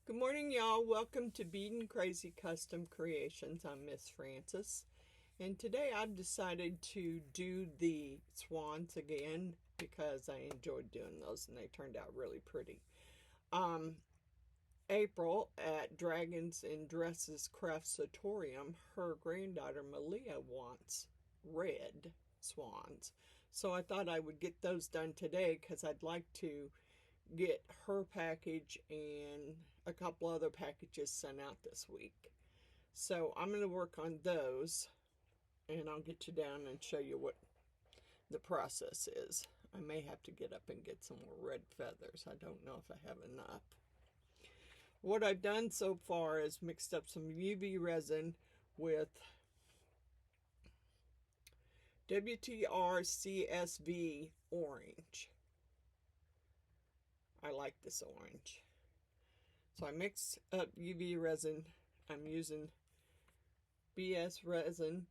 Good morning, y'all. Welcome to Beaten Crazy Custom Creations. I'm Miss Frances, and today I've decided to do the swans again because I enjoyed doing those and they turned out really pretty. April at Dragons and Dresses Craftatorium, her granddaughter Malia wants red swans. So I thought I would get those done today because I'd like to get her package and a couple other packages sent out this week. So I'm going to work on those and I'll get you down and show you what the process is. I may have to get up and get some more red feathers. I don't know if I have enough. What I've done so far is mixed up some UV resin with Wtrcsv orange. I like this orange. So I mixed up UV resin. I'm using BS resin.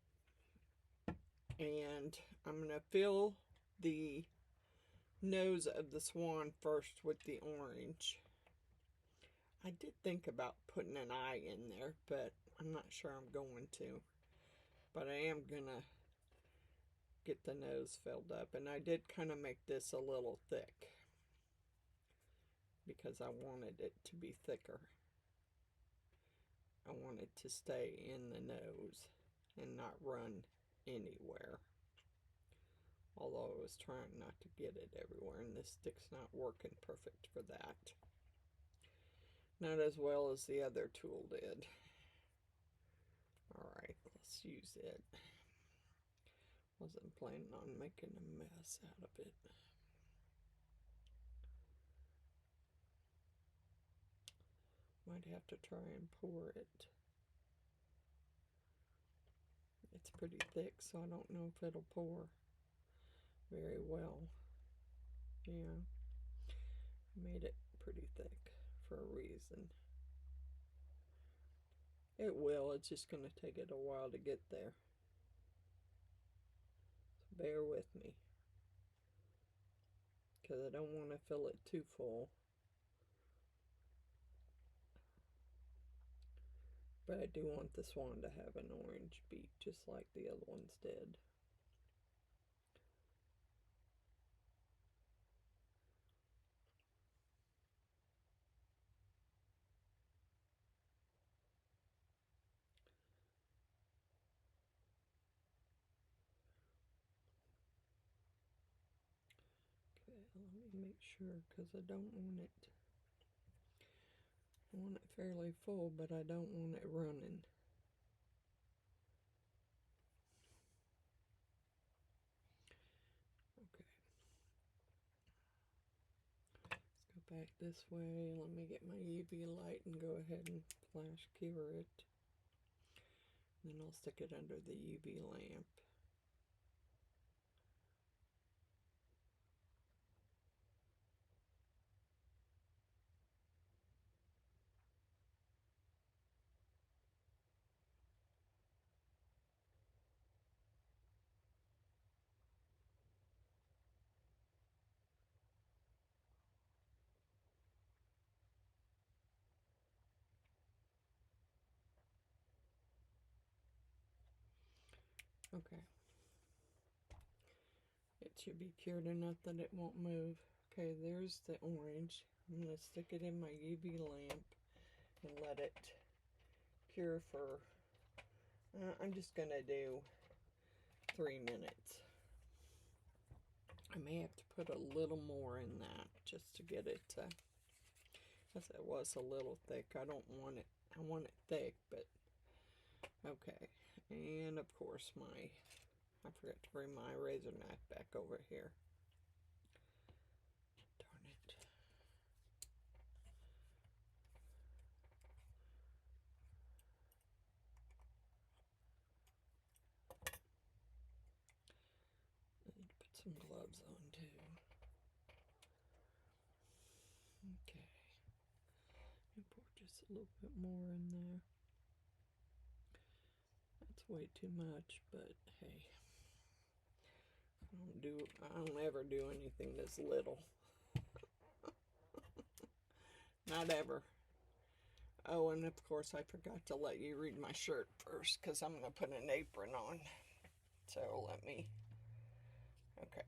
And I'm going to fill the nose of the swan first with the orange. I did think about putting an eye in there, but I'm not sure I'm going to. But I am going to get the nose filled up. And I did kind of make this a little thick because I wanted it to be thicker. I want it to stay in the nose and not run anywhere. Although I was trying not to get it everywhere, and this stick's not working perfect for that. Not as well as the other tool did. Alright, let's use it. Wasn't planning on making a mess out of it. Might have to try and pour it. It's pretty thick, so I don't know if it'll pour very well. Yeah, I made it pretty thick for a reason. It will, it's just going to take it a while to get there. So bear with me, because I don't want to fill it too full. But I do want the swan to have an orange beak, just like the other ones did. Okay, let me make sure, because I don't want it. I want it fairly full, but I don't want it running. Okay. Let's go back this way. Let me get my UV light and go ahead and flash cure it. Then I'll stick it under the UV lamp. Okay. It should be cured enough that it won't move. Okay, there's the orange. I'm going to stick it in my UV lamp and let it cure for, I'm just going to do 3 minutes. I may have to put a little more in that just to get it, because it was a little thick. I don't want it, I want it thick, but okay. And of course I forgot to bring my razor knife back over here. Darn it. I need to put some gloves on too. Okay. And pour just a little bit more in there. That's way too much, but hey. I don't ever do anything this little. Not ever. Oh, and of course I forgot to let you read my shirt first because I'm going to put an apron on. So let me, okay.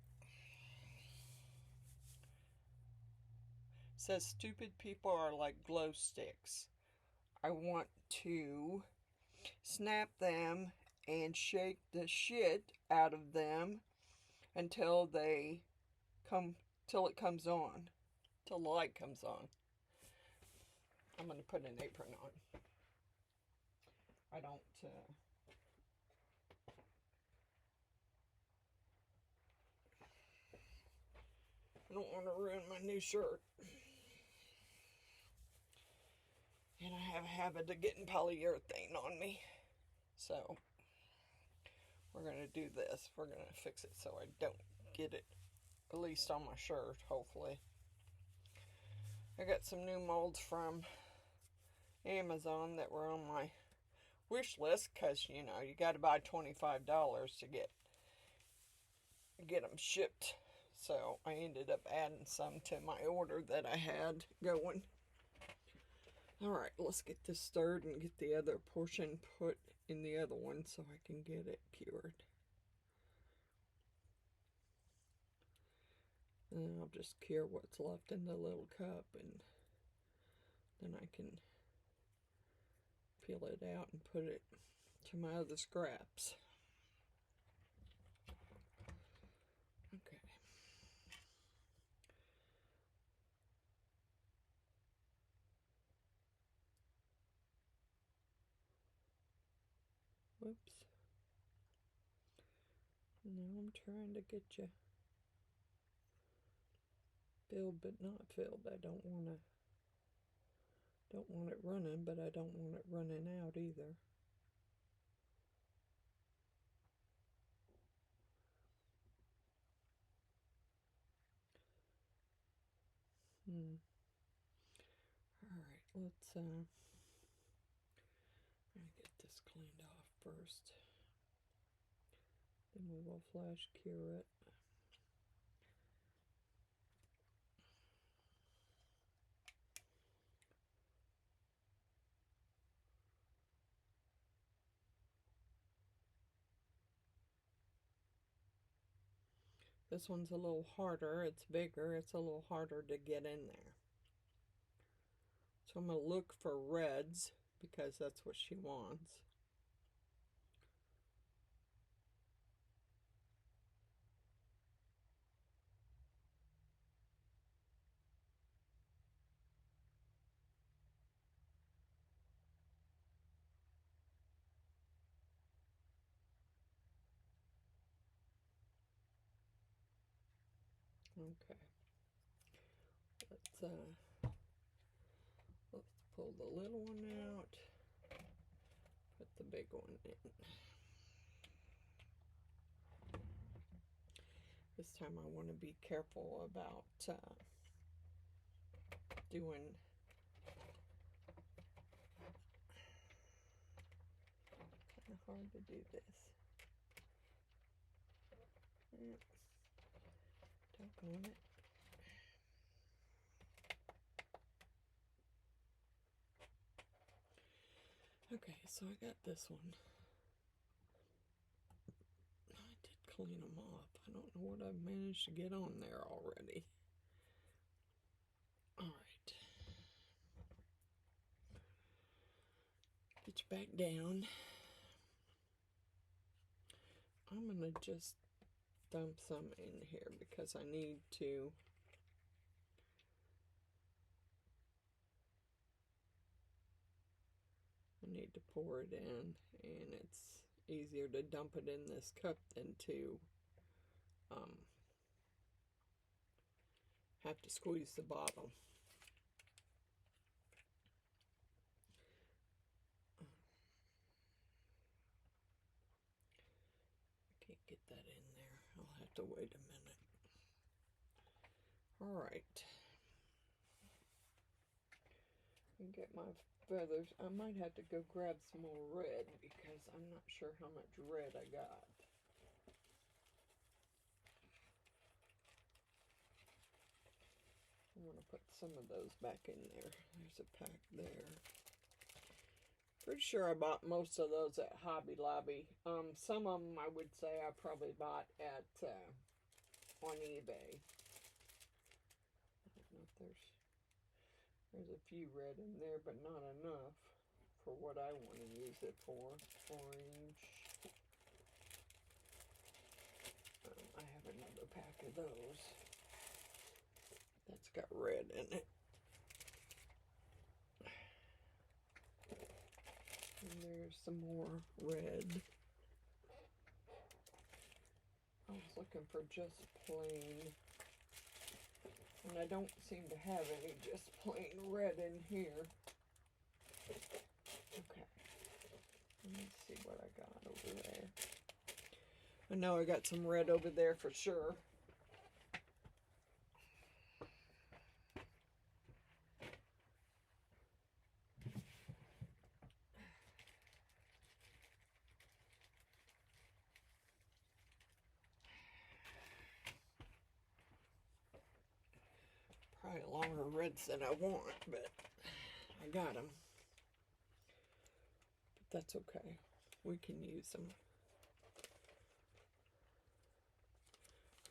It says stupid people are like glow sticks. I want to snap them and shake the shit out of them until they till it comes on, till the light comes on. I'm going to put an apron on. I don't want to ruin my new shirt. And I have a habit of getting polyurethane on me. So we're going to do this. We're going to fix it so I don't get it, at least on my shirt, hopefully. I got some new molds from Amazon that were on my wish list because, you know, you got to buy $25 to get them shipped. So I ended up adding some to my order that I had going. Alright, let's get this stirred and get the other portion put in the other one so I can get it cured. And I'll just cure what's left in the little cup, and then I can peel it out and put it to my other scraps. Okay. Whoops. Now I'm trying to get you filled but not filled. I don't want it running, but I don't want it running out either. Alright, let's get this cleaned off first. Then we will flash cure it. This one's a little harder. It's bigger. It's a little harder to get in there. So I'm going to look for reds because that's what she wants. Okay. Let's pull the little one out. Put the big one in. This time I want to be careful about doing kind of hard to do this. Doggone it. Okay, so I got this one. I did clean them off. I don't know what I've managed to get on there already. Alright. Get you back down. I'm going to just dump some in here because I need to pour it in, and it's easier to dump it in this cup than to have to squeeze the bottom. I can't get that in there. I'll have to wait a minute. Alright. Get my feathers. I might have to go grab some more red because I'm not sure how much red I got. I'm going to put some of those back in there. There's a pack there. pretty sure I bought most of those at Hobby Lobby. Some of them I would say I probably bought at on eBay. I don't know if there's a few red in there, but not enough for what I want to use it for. Orange. I have another pack of those that's got red in it. And there's some more red. I was looking for just plain, and I don't seem to have any just plain red in here. Okay, let me see what I got over there. I know I got some red over there for sure. Probably longer reds than I want, but I got them. But that's okay. We can use them.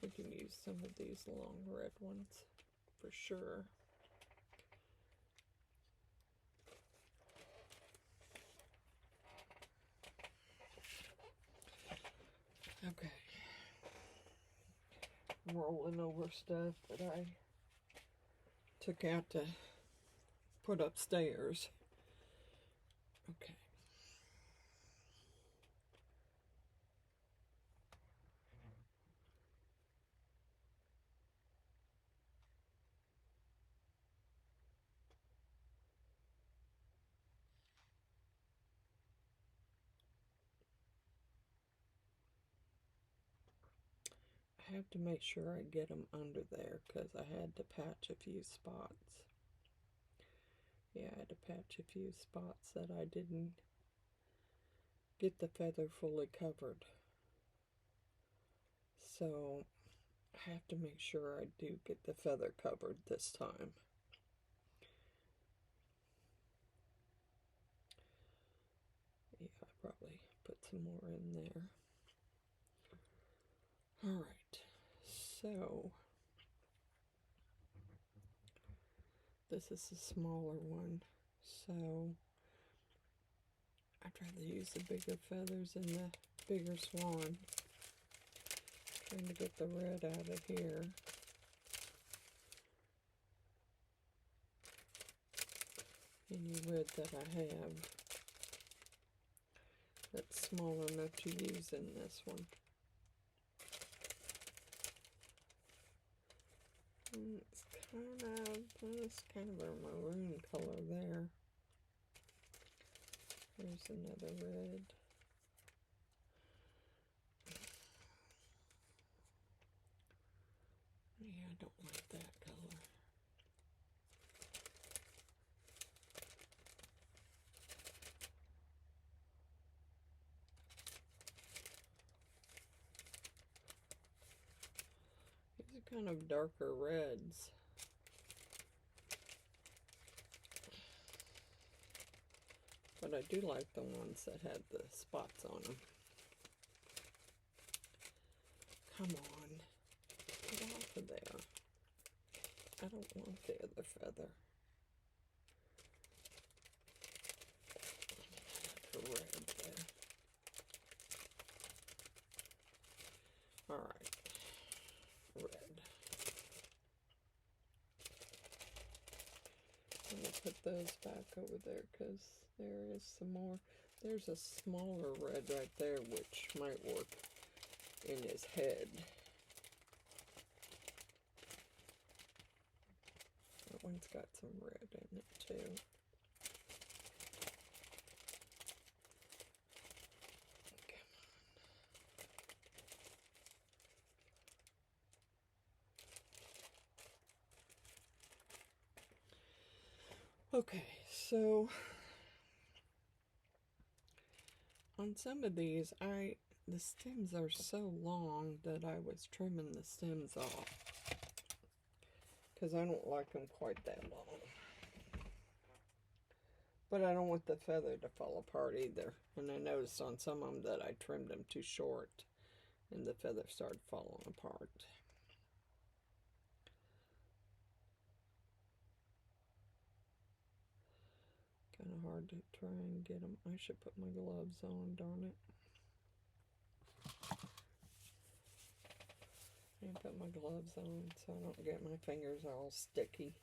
We can use some of these long red ones for sure. Okay. I'm rolling over stuff that I took out to put upstairs. Okay. I have to make sure I get them under there because I had to patch a few spots. Yeah, I had to patch a few spots that I didn't get the feather fully covered. So I have to make sure I do get the feather covered this time. Yeah, I probably put some more in there. Alright, so this is the smaller one, so I'd rather use the bigger feathers and the bigger swan. Trying to get the red out of here. Any red that I have that's small enough to use in this one. And it's kind of a maroon color there. There's another red. Yeah, I don't like that color. These are kind of darker reds. But I do like the ones that had the spots on them. Come on. Get off of there. I don't want the other feather. The red there. Alright. Red. I'm going to put those back over there because there is some more. There's a smaller red right there which might work in his head. That one's got some red in it too. Okay, so on some of these, the stems are so long that I was trimming the stems off because I don't like them quite that long. But I don't want the feather to fall apart either. And I noticed on some of them that I trimmed them too short and the feather started falling apart. Kind of hard to try and get them. I should put my gloves on, darn it. I put my gloves on so I don't get my fingers all sticky.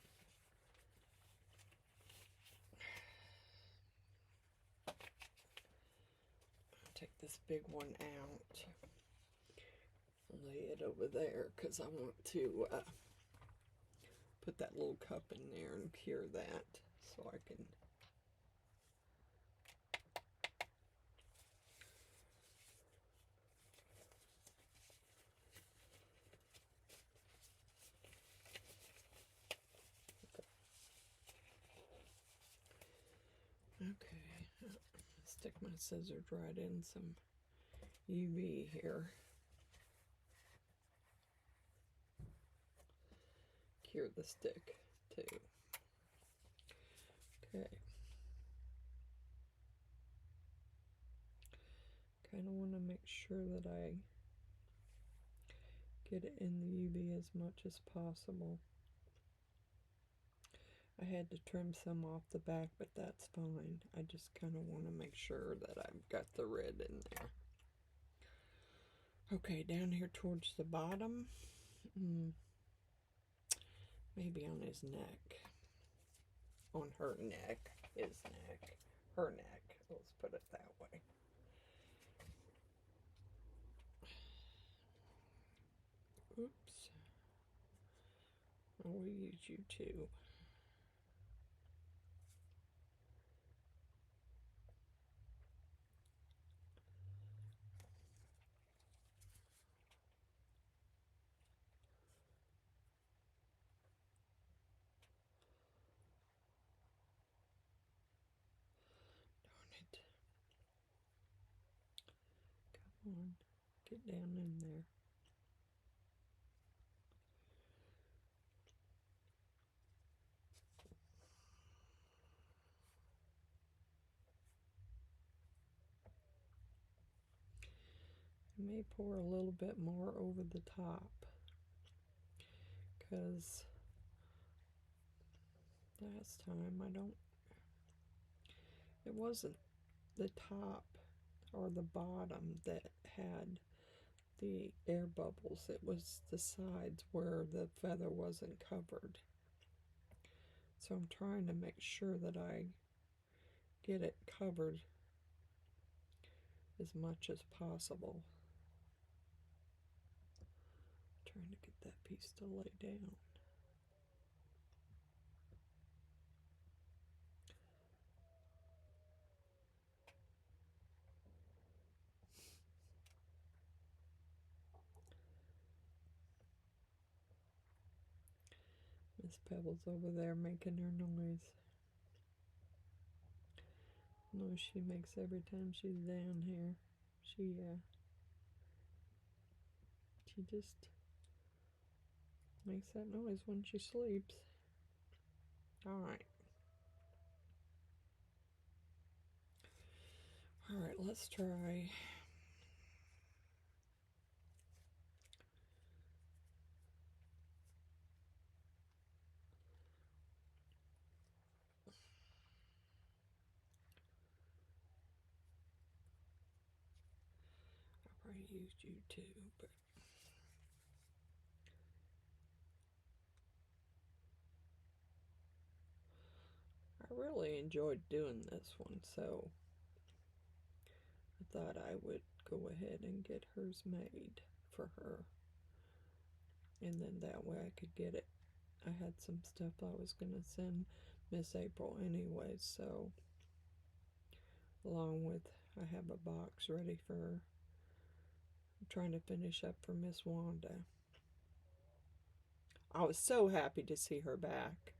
I'll take this big one out. Lay it over there because I want to put that little cup in there and cure that so I can stick my scissors right in some UV here. Cure the stick too. Okay. Kind of want to make sure that I get it in the UV as much as possible. I had to trim some off the back, but that's fine. I just kind of want to make sure that I've got the red in there. Okay, down here towards the bottom, maybe on his neck, on her neck, his neck, her neck, let's put it that way. Oops, I will use you too. Come on, get down in there. I may pour a little bit more over the top because last time it wasn't the top or the bottom that had the air bubbles. It was the sides where the feather wasn't covered. So I'm trying to make sure that I get it covered as much as possible. Trying to get that piece to lay down. Miss Pebbles over there making her noise. Noise she makes every time she's down here. She just makes that noise when she sleeps. Alright. Alright, let's try. I probably used you too, but I really enjoyed doing this one, so I thought I would go ahead and get hers made for her. And then that way I could get it. I had some stuff I was going to send Miss April anyway, so along with I have a box ready for her. I'm trying to finish up for Miss Wanda. I was so happy to see her back.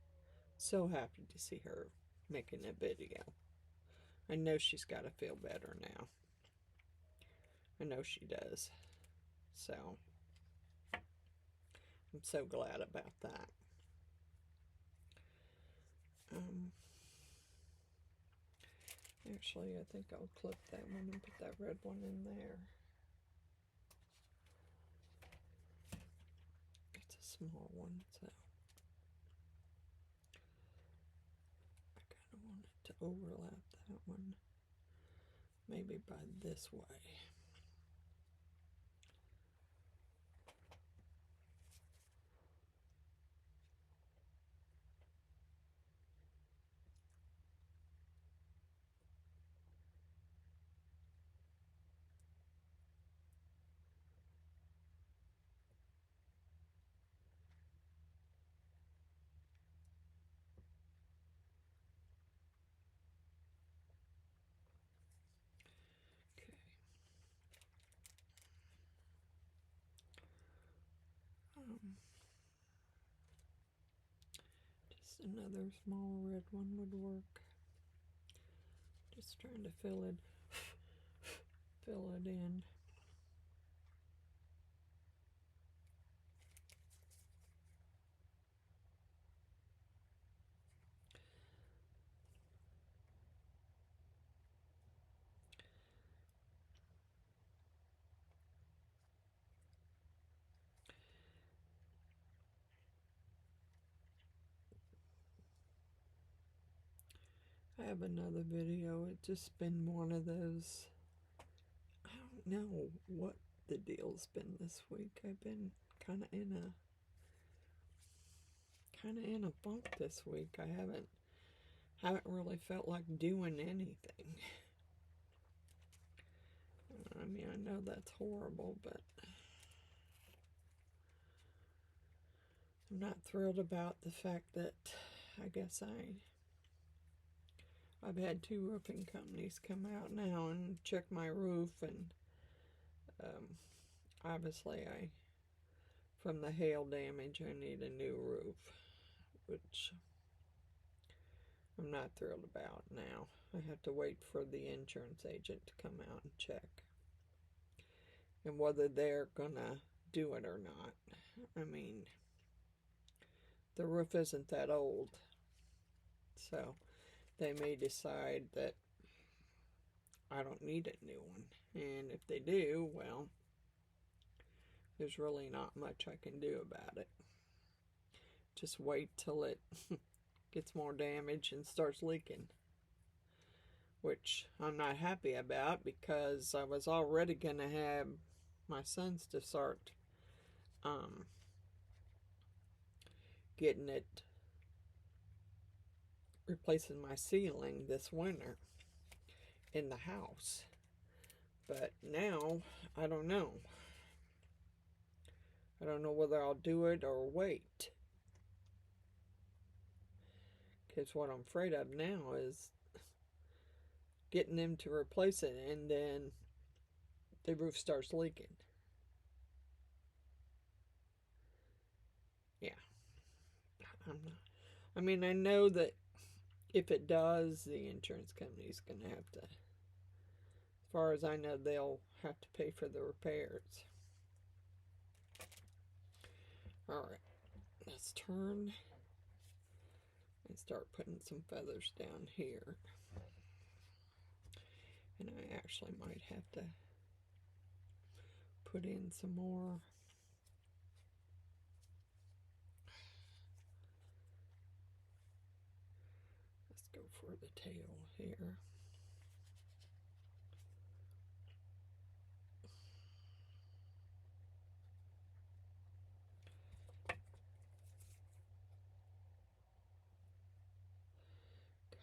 So happy to see her making a video. I know she's got to feel better now. I know she does. So I'm so glad about that. Actually, I think I'll clip that one and put that red one in there. It's a small one, so I kind of want it to overlap that one, maybe by this way. Just another small red one would work. Just trying to fill it in. I have another video. It's just been one of those, I don't know what the deal's been this week. I've been kind of in a funk this week. I haven't really felt like doing anything. I mean, I know that's horrible, but I'm not thrilled about the fact that I guess I've had 2 roofing companies come out now and check my roof, and obviously from the hail damage, I need a new roof, which I'm not thrilled about now. I have to wait for the insurance agent to come out and check, and whether they're gonna do it or not. I mean, the roof isn't that old, so they may decide that I don't need a new one, and if they do, well, there's really not much I can do about it. Just wait till it gets more damage and starts leaking, which I'm not happy about, because I was already going to have my sons to start getting it, replacing my ceiling this winter in the house. But now, I don't know. I don't know whether I'll do it or wait. Because what I'm afraid of now is getting them to replace it, and then the roof starts leaking. Yeah. I'm not. I mean, I know that if it does, the insurance company's going to have to, as far as I know, they'll have to pay for the repairs. Alright, let's turn and start putting some feathers down here. And I actually might have to put in some more. Let's go for the tail here.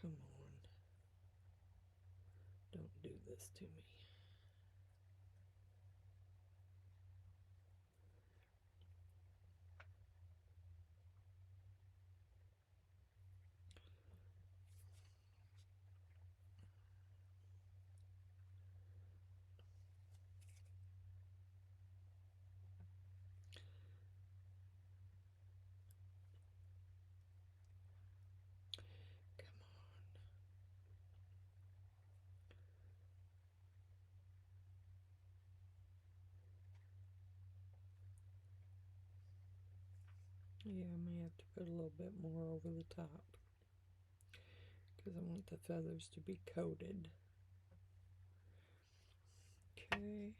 Come on. Don't do this to me. Yeah, I may have to put a little bit more over the top, because I want the feathers to be coated. Okay.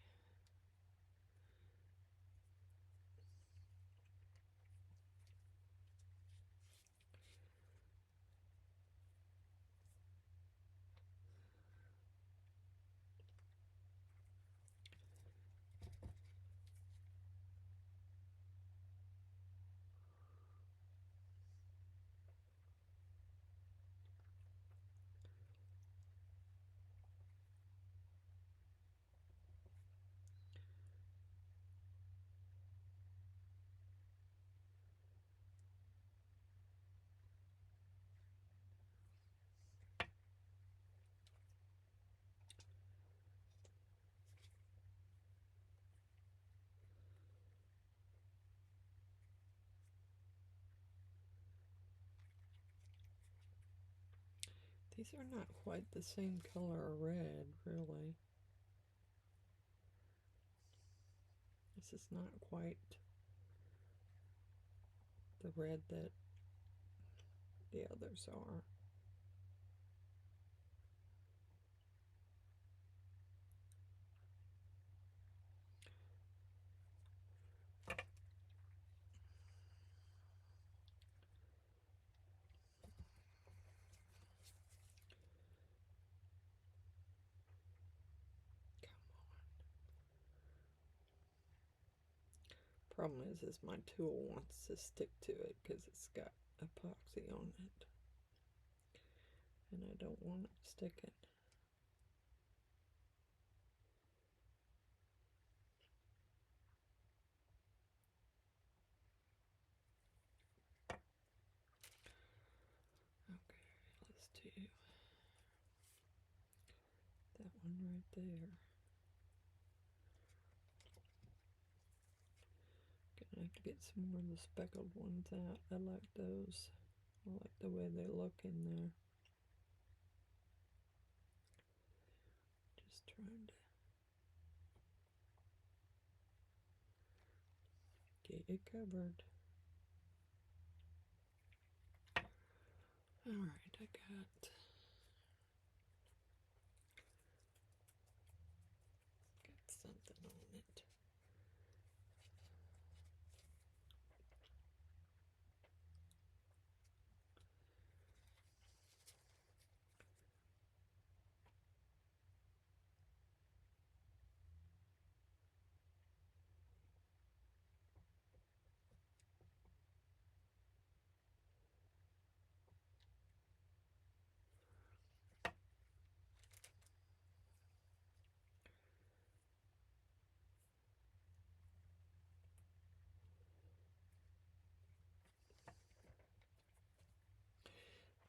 These are not quite the same color of red, really. This is not quite the red that the others are. Problem is my tool wants to stick to it because it's got epoxy on it, and I don't want it sticking. Okay, let's do that one right there. Gonna have to get some more of the speckled ones out. I like those. I like the way they look in there. Just trying to get it covered. Alright, I got something on it.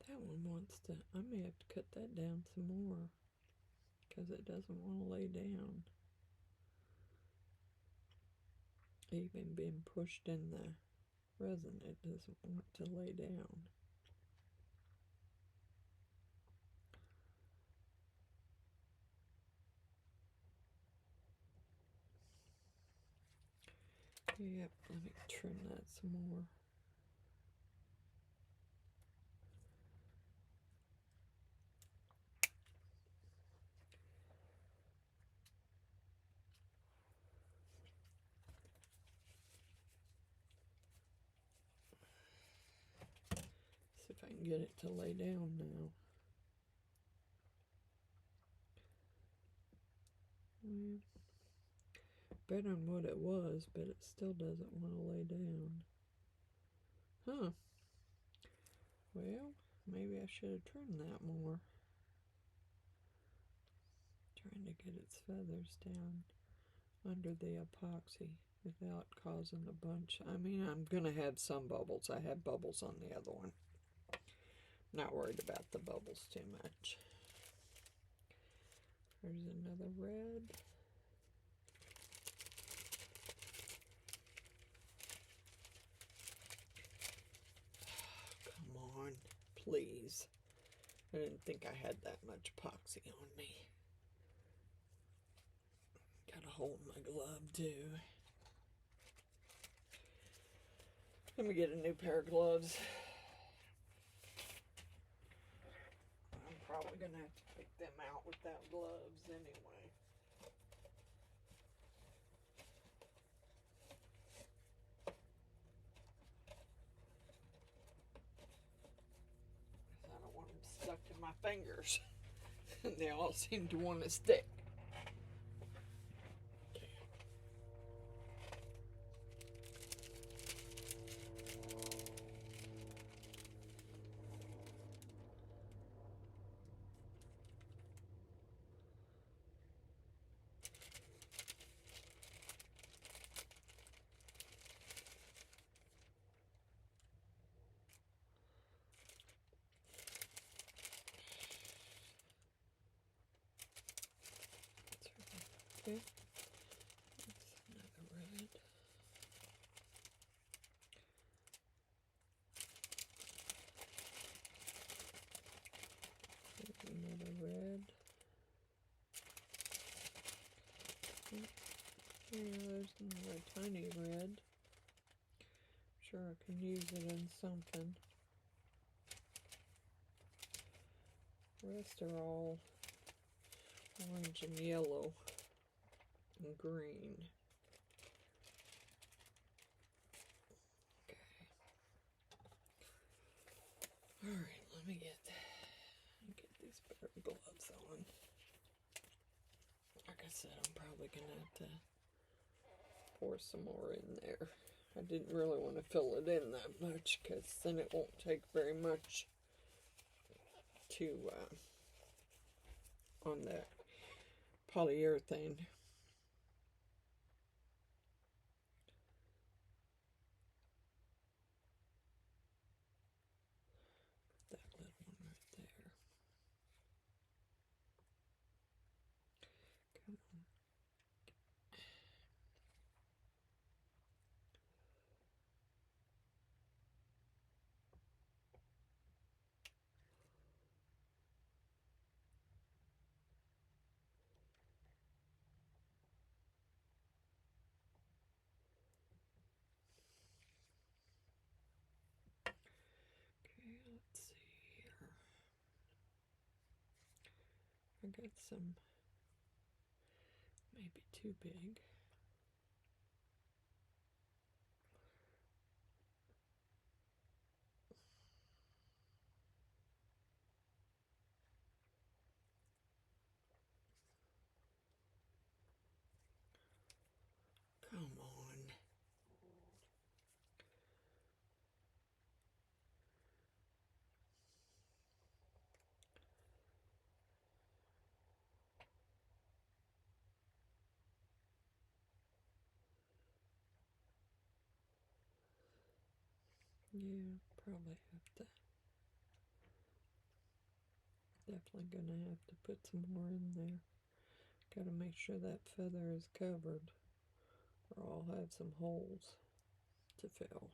That one wants to, I may have to cut that down some more because it doesn't want to lay down. Even being pushed in the resin, it doesn't want to lay down. Yep, let me trim that some more. See if I can get it to lay down now. Better than what it was, but it still doesn't want to lay down. Huh. Well, maybe I should have trimmed that more. Trying to get its feathers down under the epoxy without causing a bunch. I mean, I'm going to have some bubbles. I had bubbles on the other one. Not worried about the bubbles too much. There's another red. Come on, please. I didn't think I had that much epoxy on me. Got a hole in my glove too. Let me get a new pair of gloves. gonna have to pick them out without gloves anyway. I don't want them stuck in my fingers. And they all seem to want to stick. Okay, that's another red. There's another red. Yeah, there's another tiny red. Sure, I can use it in something. The rest are all orange and yellow and green. Okay. Alright, let me get these better gloves on. Like I said, I'm probably gonna have to pour some more in there. I didn't really want to fill it in that much because then it won't take very much to on that polyurethane. That little one right there. Come on. Okay, let's see here. I got some maybe too big. Come on. Yeah, probably have to. Definitely gonna have to put some more in there. Gotta make sure that feather is covered, or I'll have some holes to fill.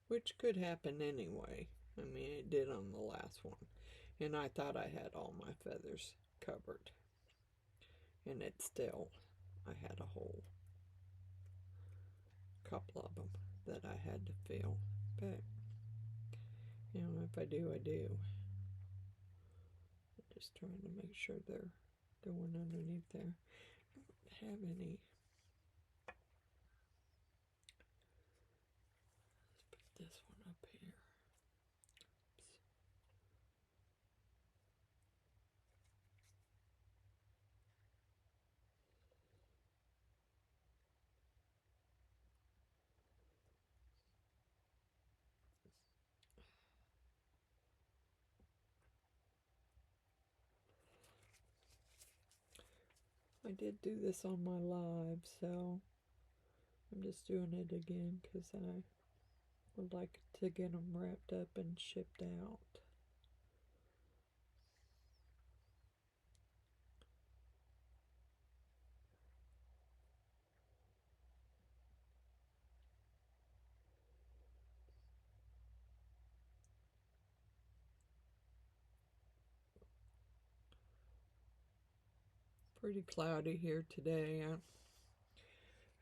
Which could happen anyway. I mean, it did on the last one. And I thought I had all my feathers covered. And it still, I had a hole. Couple of them that I had to fill. But, you know, if I do, I do. I'm just trying to make sure they're going underneath there. I don't have any. Let's put this one up here. I did do this on my live, so I'm just doing it again because I would like to get them wrapped up and shipped out. Pretty cloudy here today.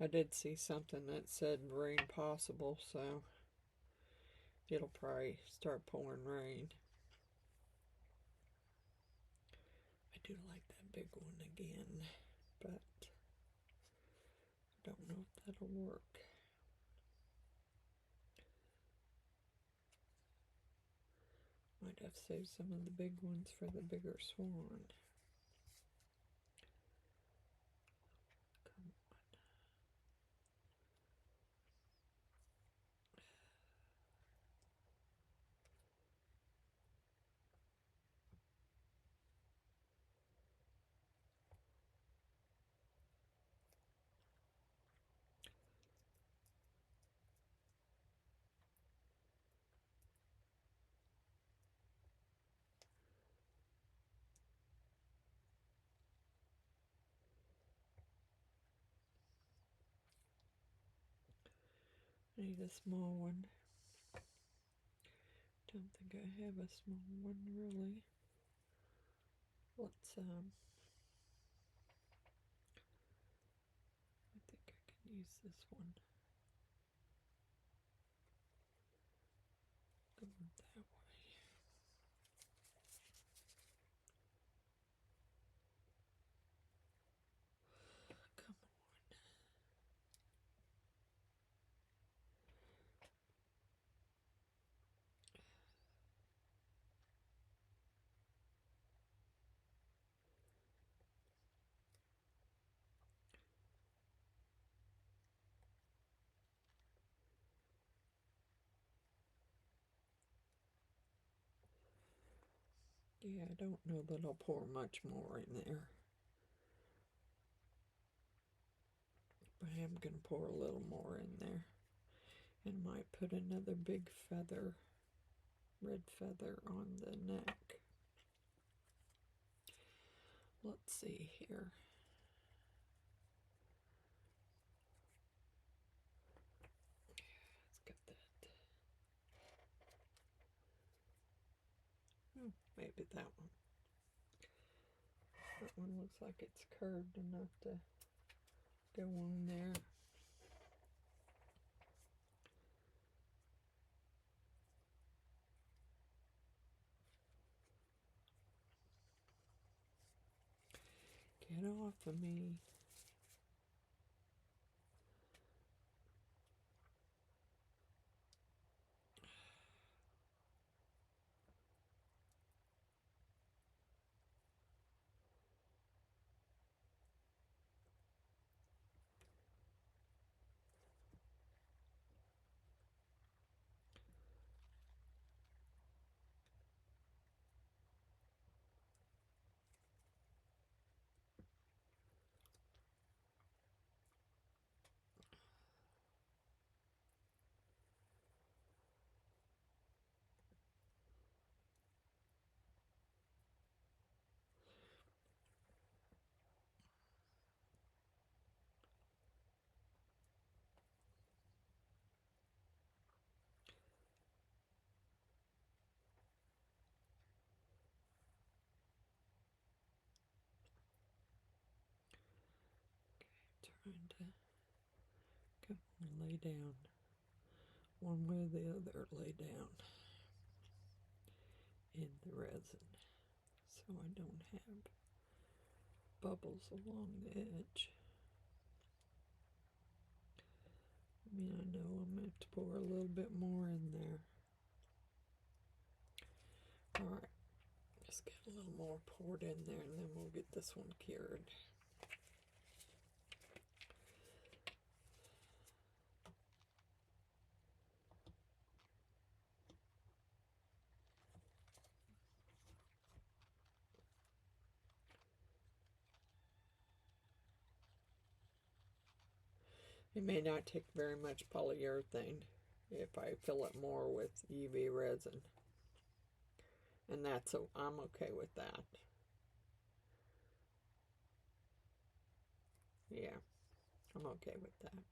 I did see something that said rain possible, so it'll probably start pouring rain. do like that big one again, but I don't know if that'll work. Might have to save some of the big ones for the bigger swan. Come on. I need a small one. Don't think I have a small one really. Let's I think I can use this one. Going that way. Come on. Yeah, I don't know that I'll pour much more in there. But I am going to pour a little more in there. And might put another big feather, red feather on the neck. Let's see here. Let's get that. Oh, maybe that one. That one looks like it's curved enough to go on there. Get off of me. Trying to go and lay down one way or the other, lay down in the resin so I don't have bubbles along the edge. I mean, I know I'm going to have to pour a little bit more in there. Alright, just get a little more poured in there and then we'll get this one cured. It may not take very much polyurethane if I fill it more with UV resin. And I'm okay with that. Yeah, I'm okay with that.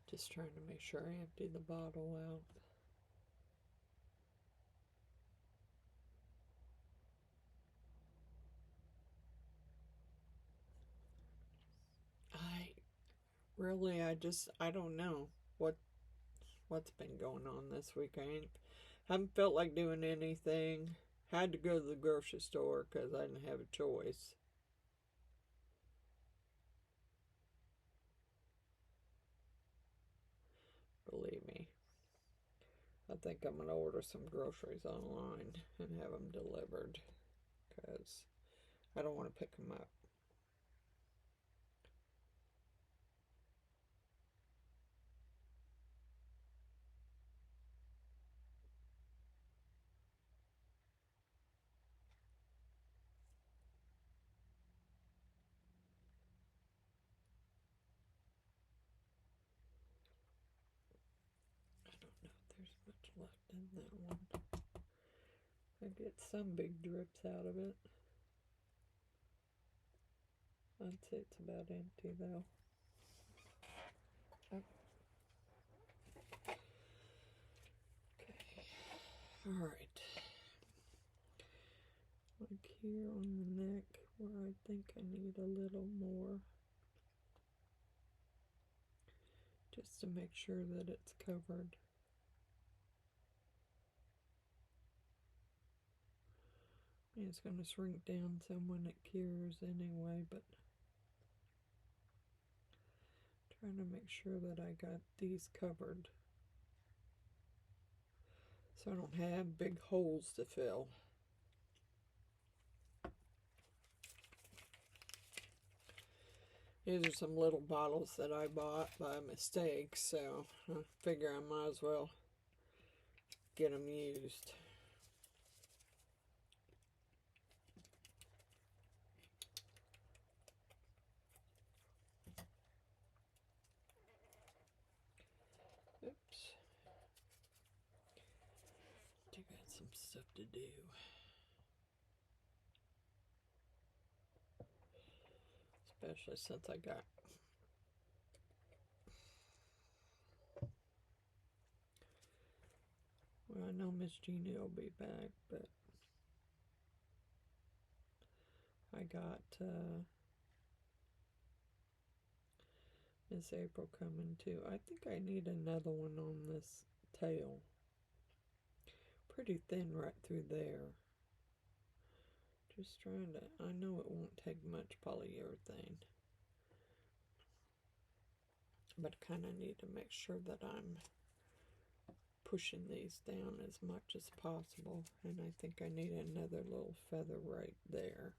Just trying to make sure I empty the bottle out. I Really, I don't know what's been going on this week. Haven't felt like doing anything. Had to go to the grocery store because I didn't have a choice. Believe me. I think I'm going to order some groceries online and have them delivered because I don't want to pick them up. I don't know if there's much left in that one. I get some big drips out of it. I'd say it's about empty though. Oh. Okay. Alright. Like here on the neck where I think I need a little more. Just to make sure that it's covered. It's going to shrink down some when it cures anyway, but trying to make sure that I got these covered so I don't have big holes to fill. These are some little bottles that I bought by mistake, so I figure I might as well get them used. Oops. I got some stuff to do. Especially since I got well, I know Miss Jeannie will be back, but I got Miss April coming too. I think I need another one on this tail. Pretty thin right through there. Just trying to, I know it won't take much polyurethane, but I kind of need to make sure that I'm pushing these down as much as possible, and I think I need another little feather right there.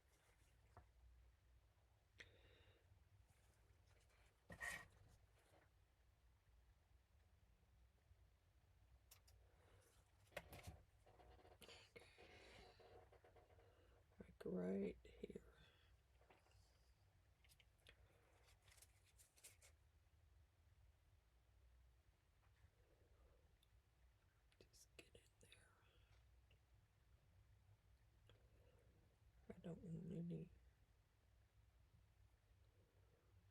Like right here. Just get in there.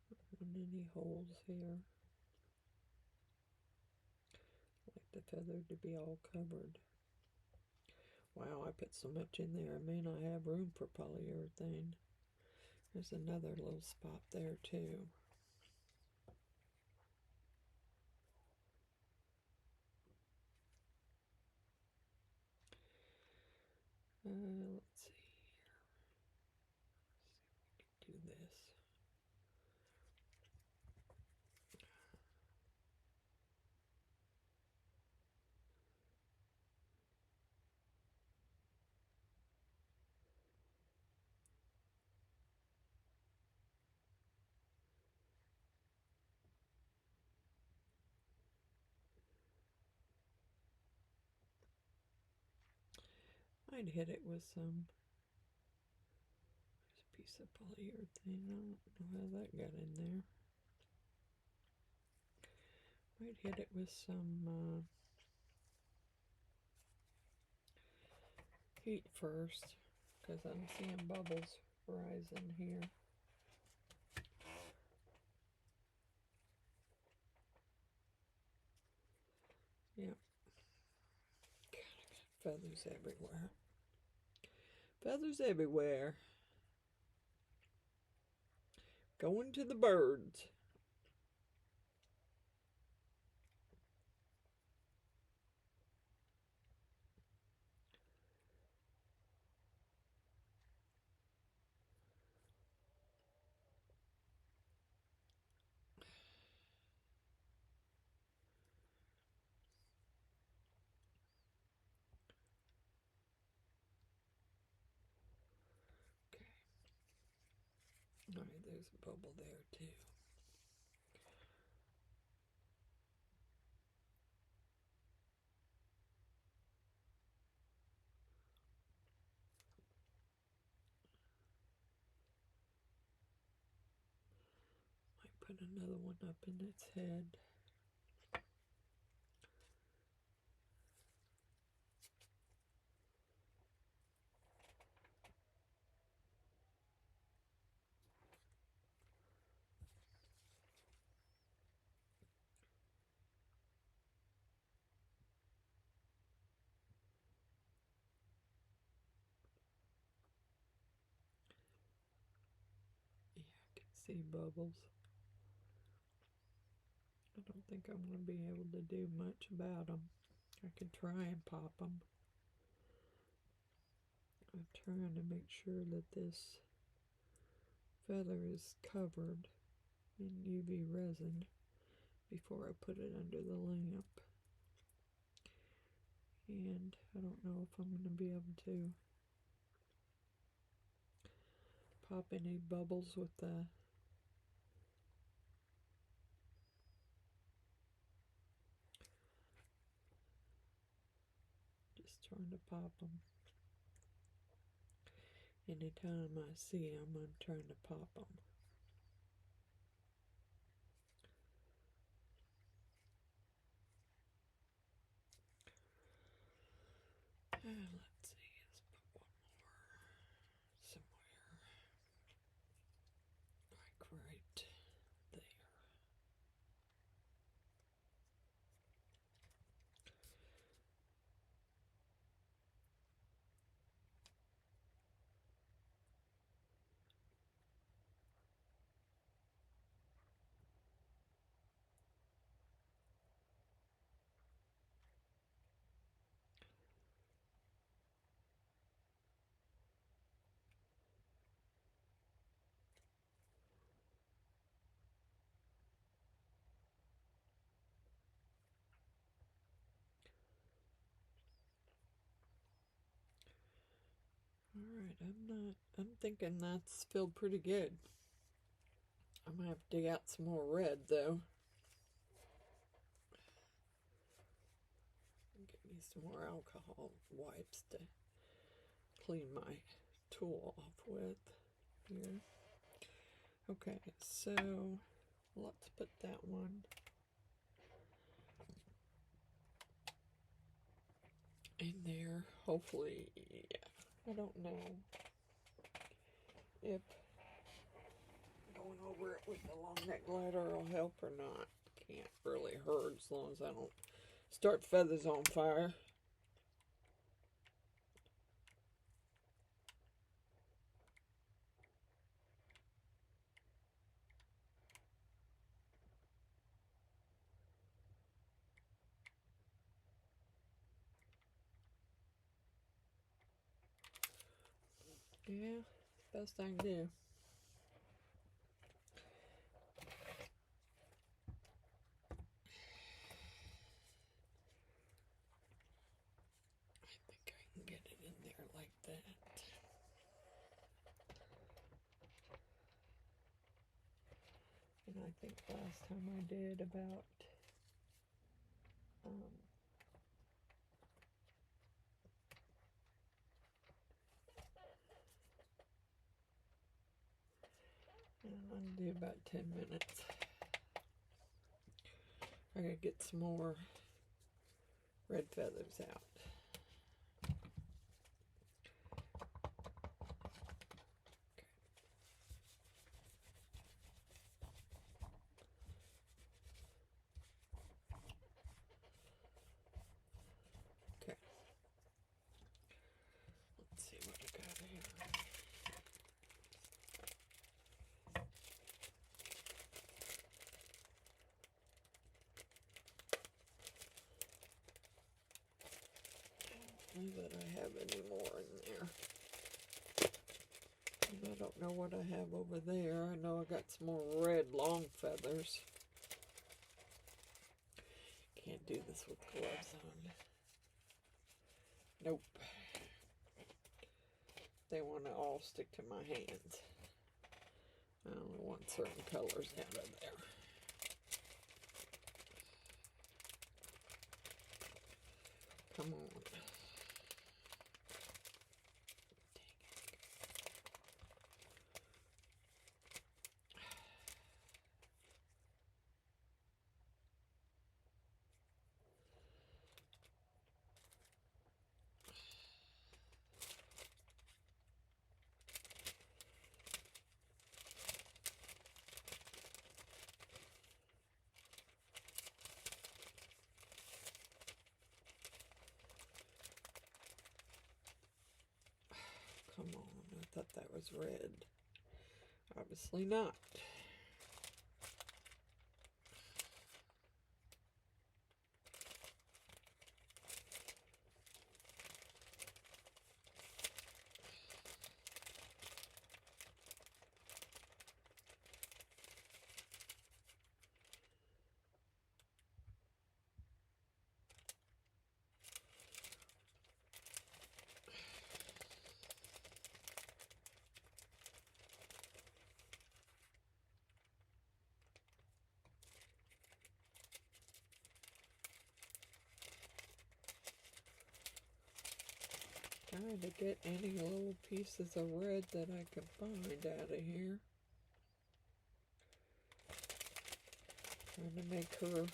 I don't want any holes here. I like the feather to be all covered. Wow, I put so much in there, I may not have room for polyurethane. There's another little spot there too. Let's see here. Let's see if we can do this. I'd hit it with some piece of polyurethane. I don't know how that got in there. Might hit it with some heat first, because I'm seeing bubbles rising here. Yep. God, I got feathers everywhere. Feathers everywhere. Going to the birds. Alright, there's a bubble there too. Might put another one up in its head. Yeah, I can see bubbles. I don't think I'm going to be able to do much about them. I could try and pop them. I'm trying to make sure that this feather is covered in UV resin before I put it under the lamp. And I don't know if I'm going to be able to pop any bubbles with the just trying to pop them. Anytime I see them, I'm trying to pop them. Let's see, let's put one more somewhere, like right there. Alright, I'm thinking that's filled pretty good. I'm gonna have to dig out some more red though. Get me some more alcohol wipes to clean my tool off with here. Okay, so let's put that one in there. Hopefully, yeah, I don't know if going over it with the long neck glider will help or not. Can't really hurt as long as I don't start feathers on fire. Yeah, best I can do. I think I can get it in there like that. And I think last time I did about I'll do about 10 minutes. I gotta get some more red feathers out. Okay. Let's see what I got here. I don't know that I have any more in there. And I don't know what I have over there. I know I got some more red long feathers. Can't do this with gloves on. Nope. They want to all stick to my hands. I only want certain colors out of there. Come on. Come on, I thought that was red. Obviously not. Trying to get any little pieces of red that I can find out of here. Trying to make her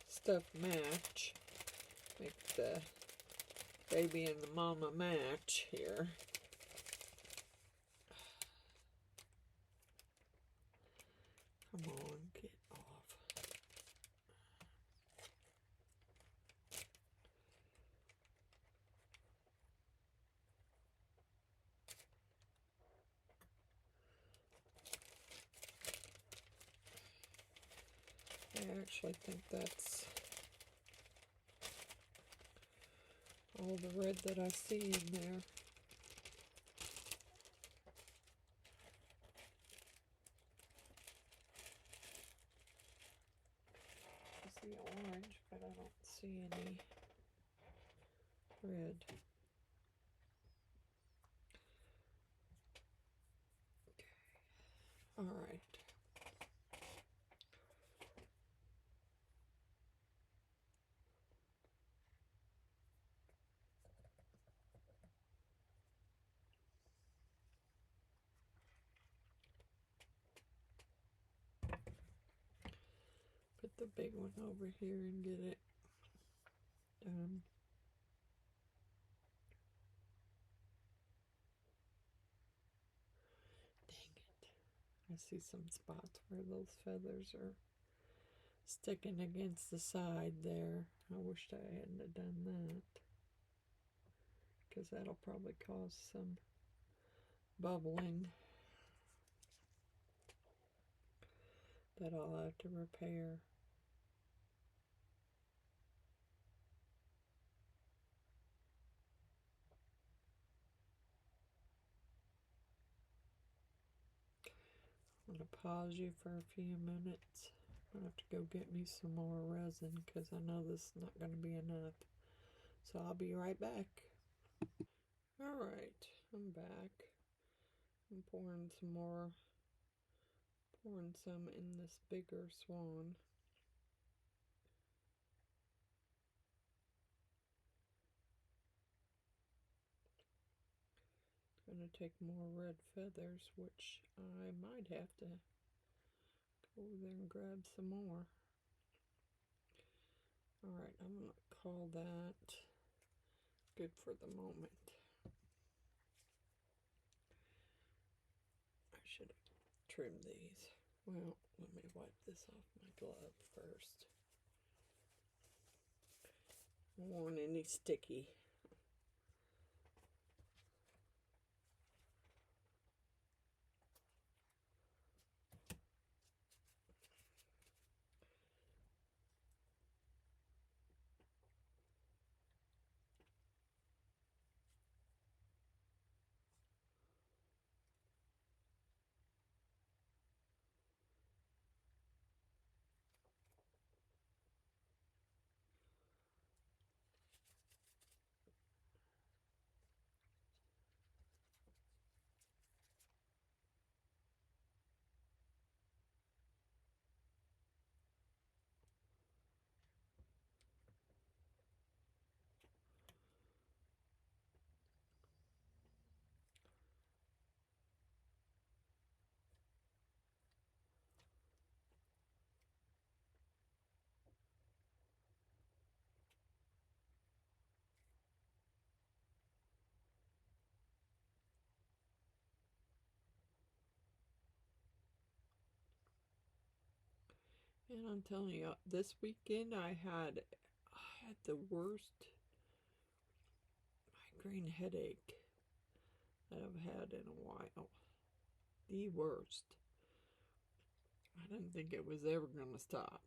stuff match. Make the baby and the mama match here. Come on, get off. I actually think that's all the red that I see in there. I see orange, but I don't see any red. Okay. All right. Put the big one over here and get it done. Dang it. I see some spots where those feathers are sticking against the side there. I wished I hadn't have done that, because that'll probably cause some bubbling that I'll have to repair. I'm going to pause you for a few minutes. I'm going to have to go get me some more resin because I know this is not going to be enough. So I'll be right back. Alright, I'm back. I'm pouring some in this bigger swan. It's going to take more red feathers, which I might have to go over there and grab some more. Alright, I'm going to call that good for the moment. I should have trimmed these. Well, let me wipe this off my glove first. I don't want any sticky. And I'm telling you, this weekend I had the worst migraine headache that I've had in a while. The worst. I didn't think it was ever going to stop.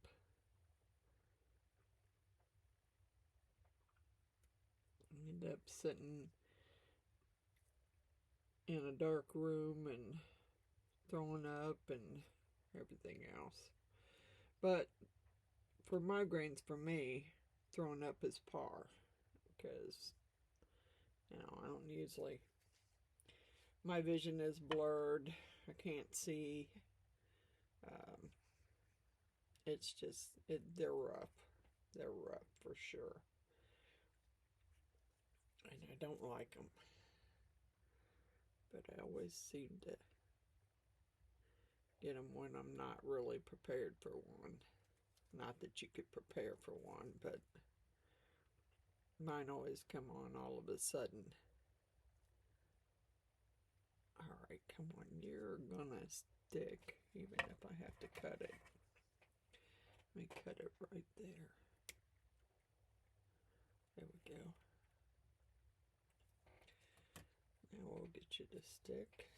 I ended up sitting in a dark room and throwing up and everything else. But for migraines, for me, throwing up is par, because I don't usually, my vision is blurred. I can't see. Um, it's just, they're rough. They're rough for sure. And I don't like them. But I always seem to get them when I'm not really prepared for one. Not that you could prepare for one, but mine always come on all of a sudden. Alright, come on, you're gonna stick, even if I have to cut it. Let me cut it right there. There we go. Now we'll get you to stick.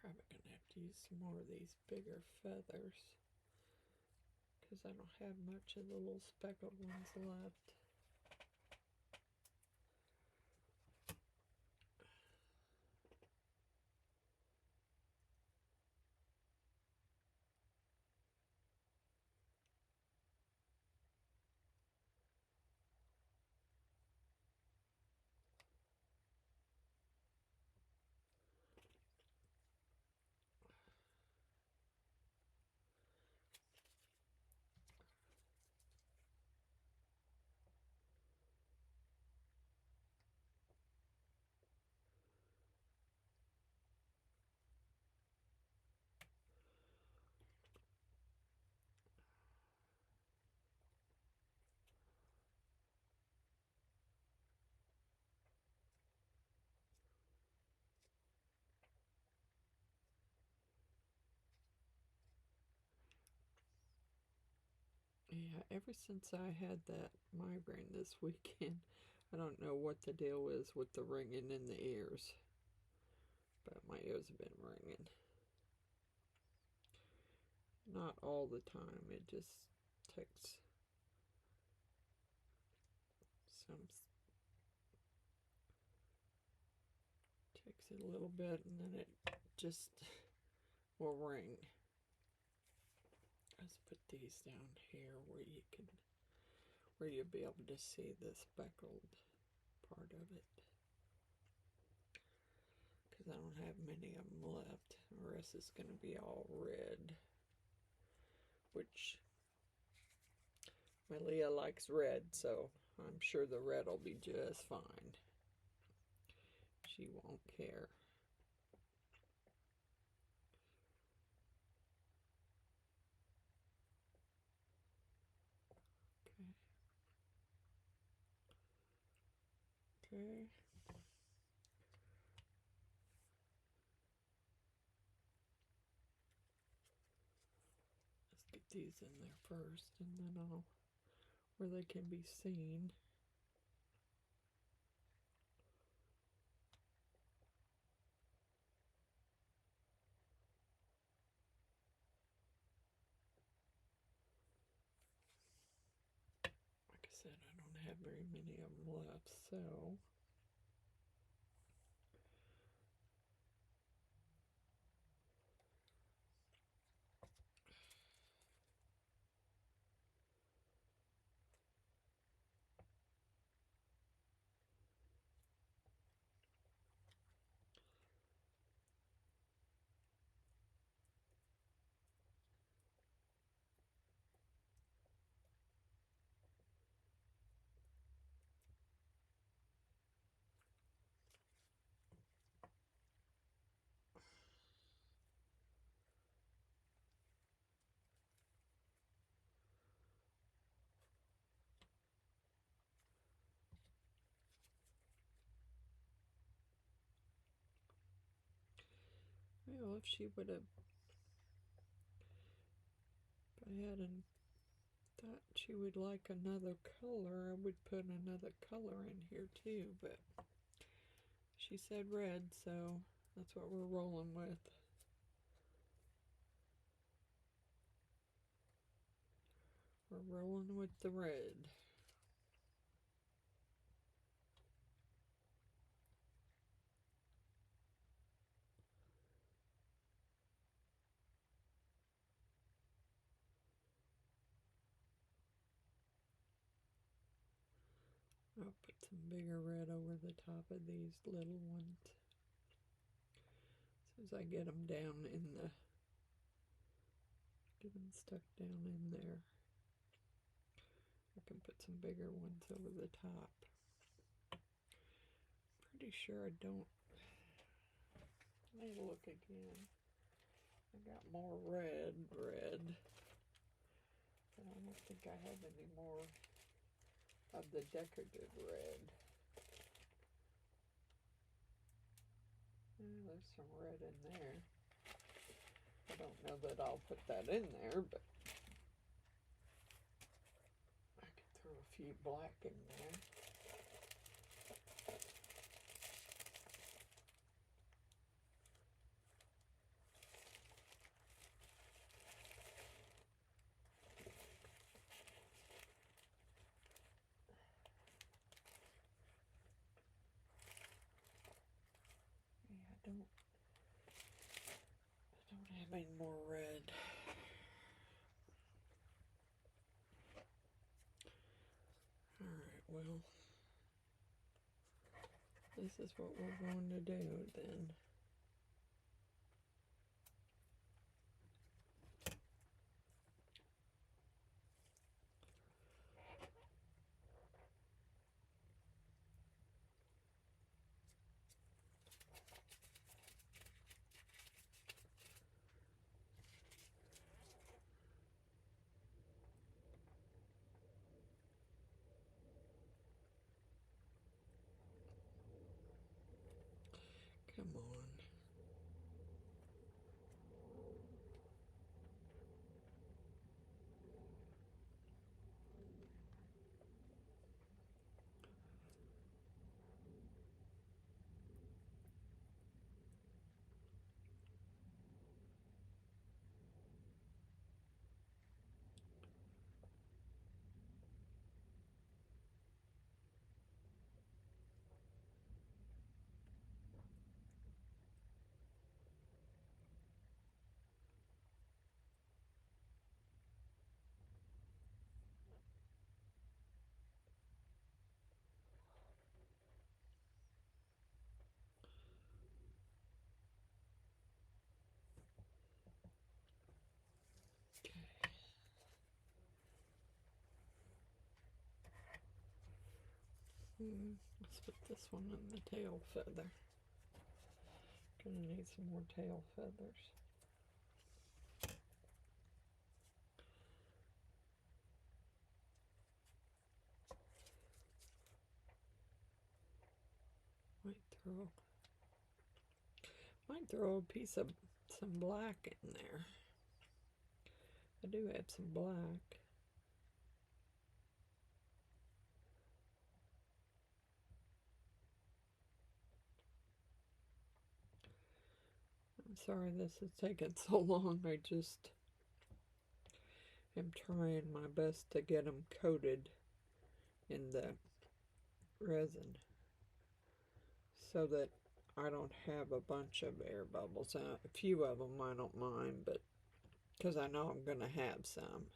Probably gonna have to use some more of these bigger feathers, because I don't have much of the little speckled ones left. Yeah, ever since I had that migraine this weekend, I don't know what the deal is with the ringing in the ears, but my ears have been ringing. Not all the time, it just takes it a little bit, and then it just will ring. Let's put these down here where you'll be able to see the speckled part of it, because I don't have many of them left. The rest is going to be all red, which my Leah likes red, so I'm sure the red will be just fine. She won't care. Okay. Let's get these in there first, and then where they can be seen. Like I said, I don't have very many of them left, so well, if she would have, if I hadn't thought she would like another color, I would put another color in here too, but she said red, so that's what we're rolling with. We're rolling with the red. I'll put some bigger red over the top of these little ones. As soon as I get them down in the, get them stuck down in there, I can put some bigger ones over the top. Pretty sure I don't, let me look again. I got more red, but I don't think I have any more of the decorative red. There's some red in there. I don't know that I'll put that in there, but I could throw a few black in there. I don't have any more red. Alright, well, this is what we're going to do then. Come on. Let's put this one on the tail feather. Gonna need some more tail feathers. Might throw a piece of some black in there. I do have some black. I'm sorry this is taking so long. I just am trying my best to get them coated in the resin so that I don't have a bunch of air bubbles. A few of them I don't mind, but because I know I'm going to have some.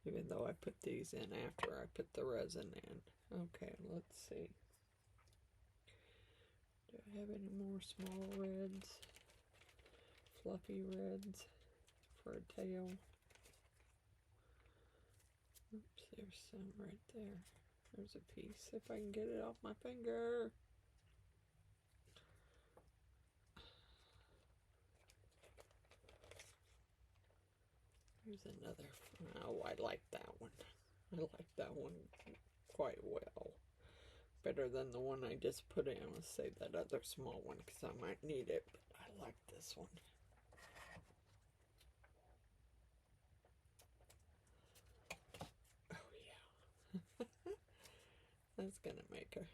Even though I put these in after I put the resin in. Okay, let's see. Do I have any more small reds? Fluffy reds for a tail? Oops, there's some right there. There's a piece. If I can get it off my finger. Here's another. Oh, I like that one. I like that one quite well. Better than the one I just put in. Let's save that other small one because I might need it. But I like this one. Oh, yeah. That's going to make a,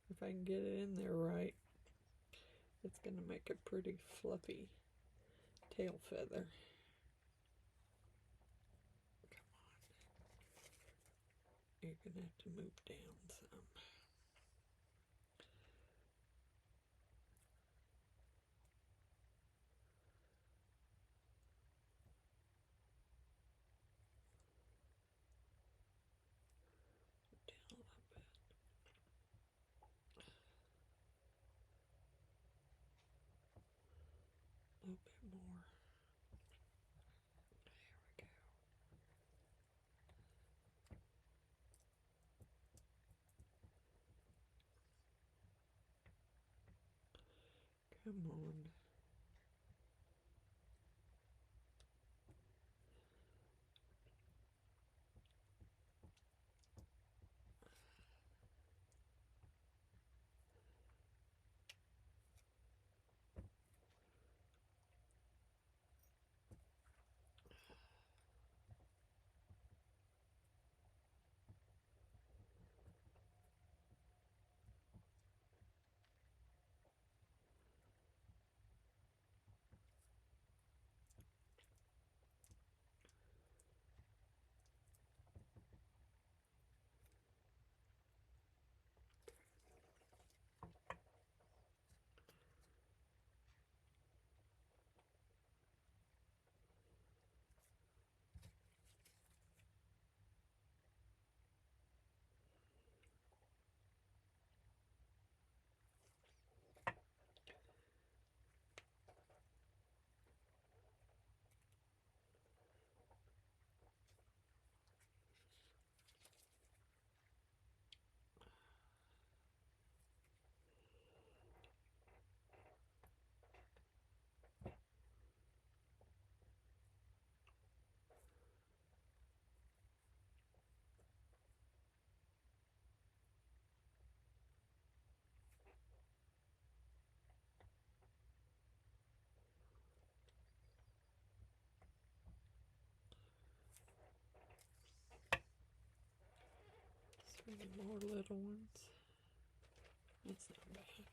if I can get it in there right, it's going to make a pretty fluffy tail feather. Come on. You're going to have to move down some. Down a little bit. A little bit more. There we go. Come on. Any more little ones? That's not bad.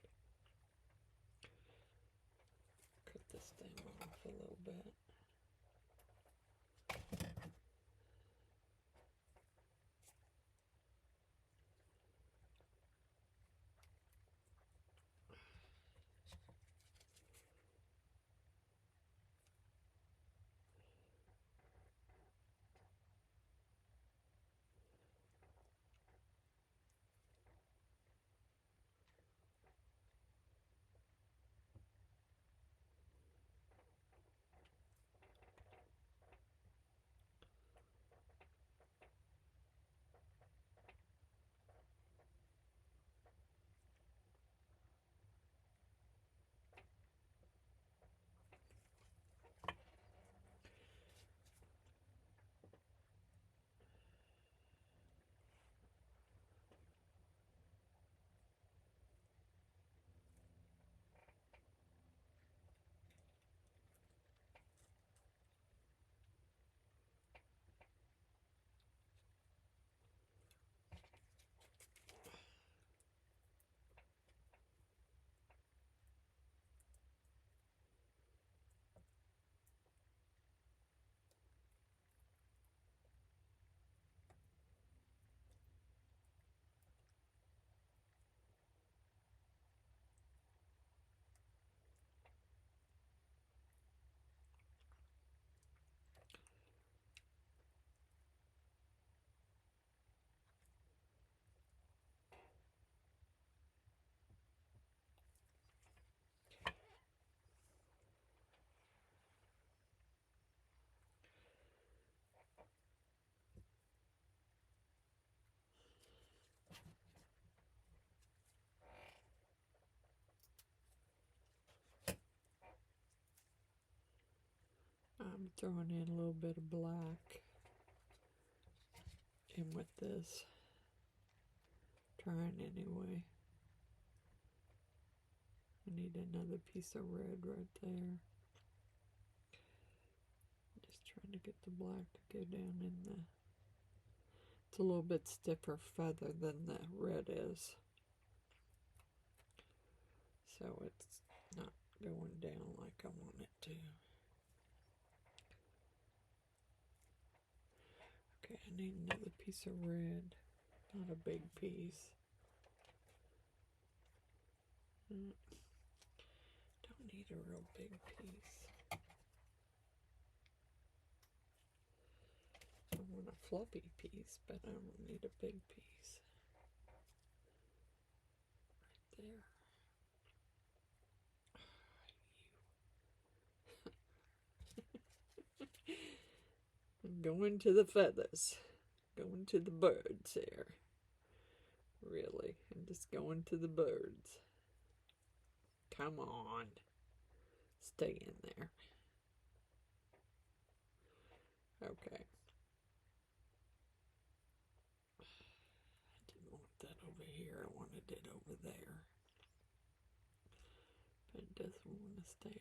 Cut this thing off a little bit. throwing in a little bit of black in with this. Trying anyway. I need another piece of red right there. Just trying to get the black to go down in the... It's a little bit stiffer feather than the red is. So it's not going down like I want it to. Okay, I need another piece of red. Not a big piece. Don't need a real big piece. I want a fluffy piece, but I don't need a big piece. Right there. I'm going to the feathers. Going to the birds here. Really, I'm just going to the birds. Come on. Stay in there. Okay. I didn't want that over here. I wanted it over there. But it doesn't want to stay.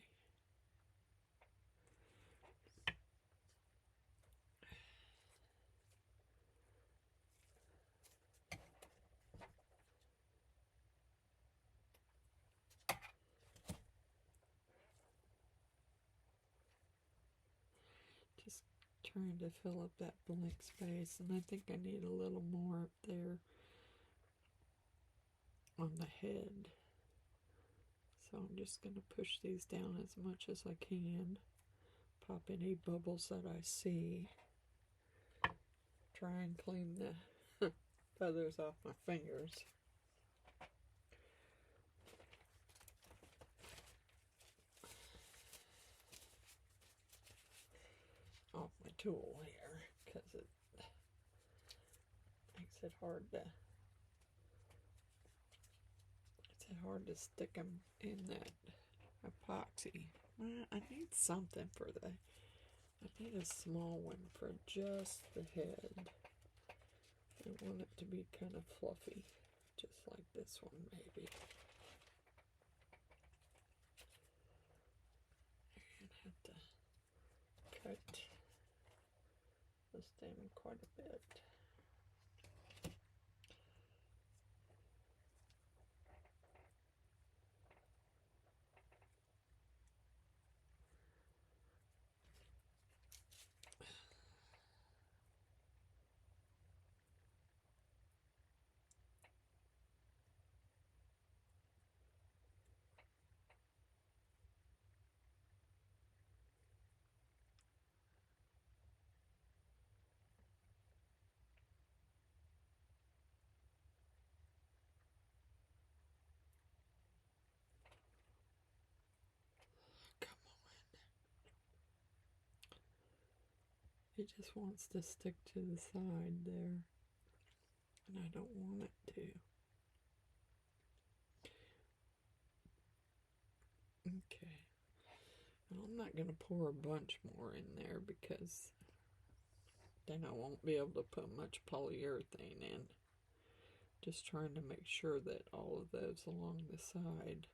Just trying to fill up that blank space, and I think I need a little more up there on the head. So I'm just going to push these down as much as I can. Pop any bubbles that I see. Try and clean the feathers off my fingers. Off my tool here, because it makes it hard to stick them in that epoxy. I need something for I need a small one for just the head. I want it to be kind of fluffy, just like this one maybe. And have to cut the stem quite a bit. It just wants to stick to the side there, and I don't want it to. Okay. Well, I'm not going to pour a bunch more in there because then I won't be able to put much polyurethane in. Just trying to make sure that all of those along the side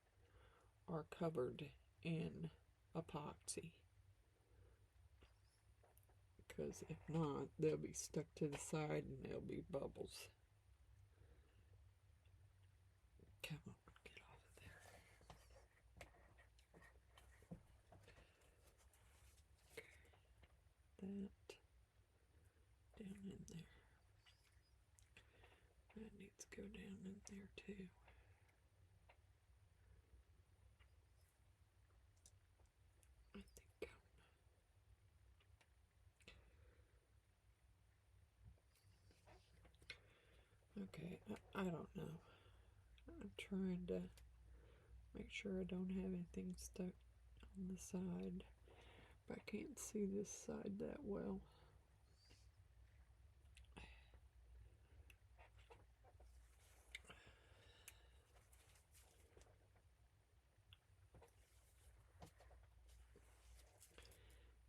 are covered in epoxy. Because if not, they'll be stuck to the side and there'll be bubbles. Come on, get off of there. Okay. That down in there. That needs to go down in there too. I think okay, I don't know. I'm trying to make sure I don't have anything stuck on the side, but I can't see this side that well.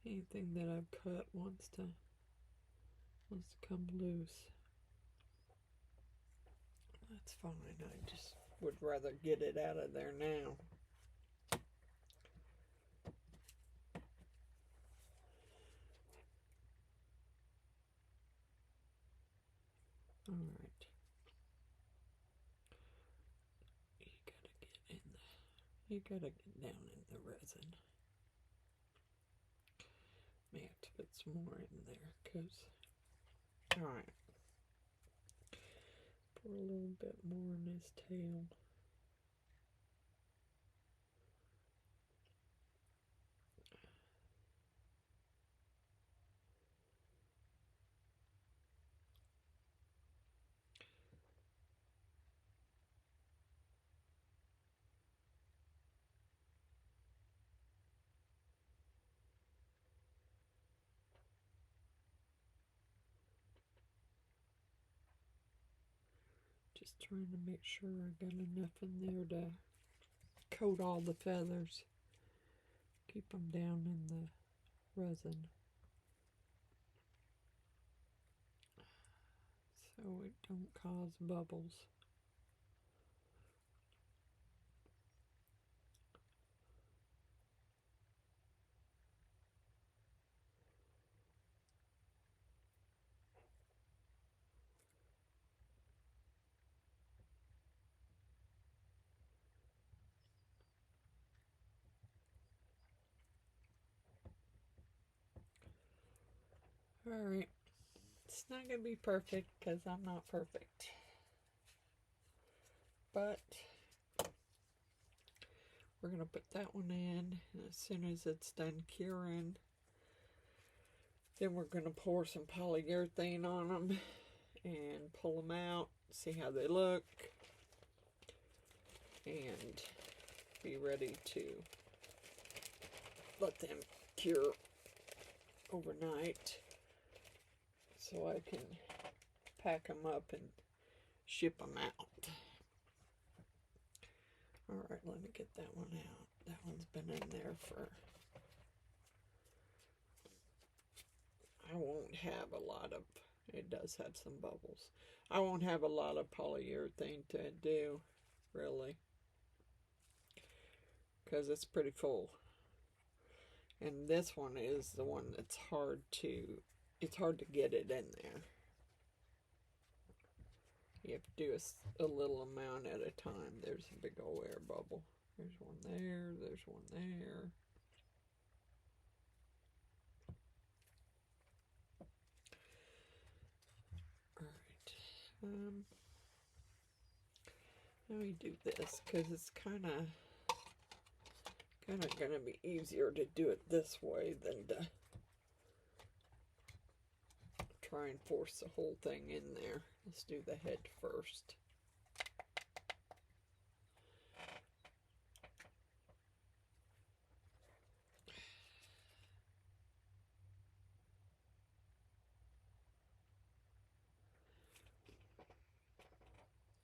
anything that I've cut wants to come loose. That's fine. I just would rather get it out of there now. All right. You gotta get down in the resin. May have to put some more in there, cause. All right. Pour a little bit more in his tail. Just trying to make sure I got enough in there to coat all the feathers. Keep them down in the resin. So it don't cause bubbles. Alright, it's not going to be perfect because I'm not perfect. But we're going to put that one in, and as soon as it's done curing, then we're going to pour some polyurethane on them and pull them out, see how they look, and be ready to let them cure overnight so I can pack them up and ship them out. Alright, let me get that one out. That one's been in there for... I won't have a lot of... It does have some bubbles. I won't have a lot of polyurethane to do, really, because it's pretty full. And this one is the one that's hard to... It's hard to get it in there. You have to do a little amount at a time. There's a big old air bubble. There's one there. There's one there. Alright. Let me do this because it's kind of going to be easier to do it this way than to try and force the whole thing in there. Let's do the head first.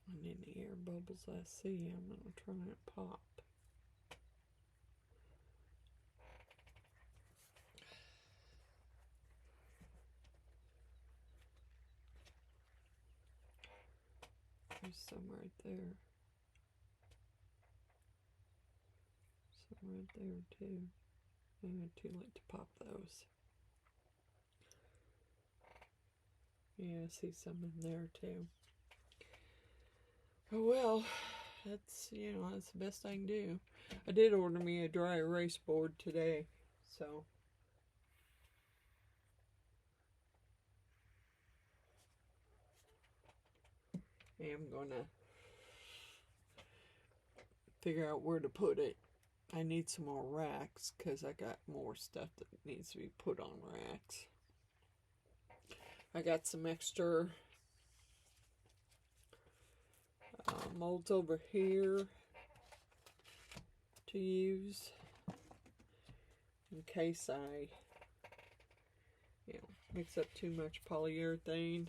And any air bubbles I see, I'm going to try and pop. There's some right there. Some right there too. Maybe too late to pop those. Yeah, I see some in there too. Oh well, that's, you know, that's the best I can do. I did order me a dry erase board today, so. I'm gonna figure out where to put it. I need some more racks because I got more stuff that needs to be put on racks. I got some extra molds over here to use in case I, you know, mix up too much polyurethane.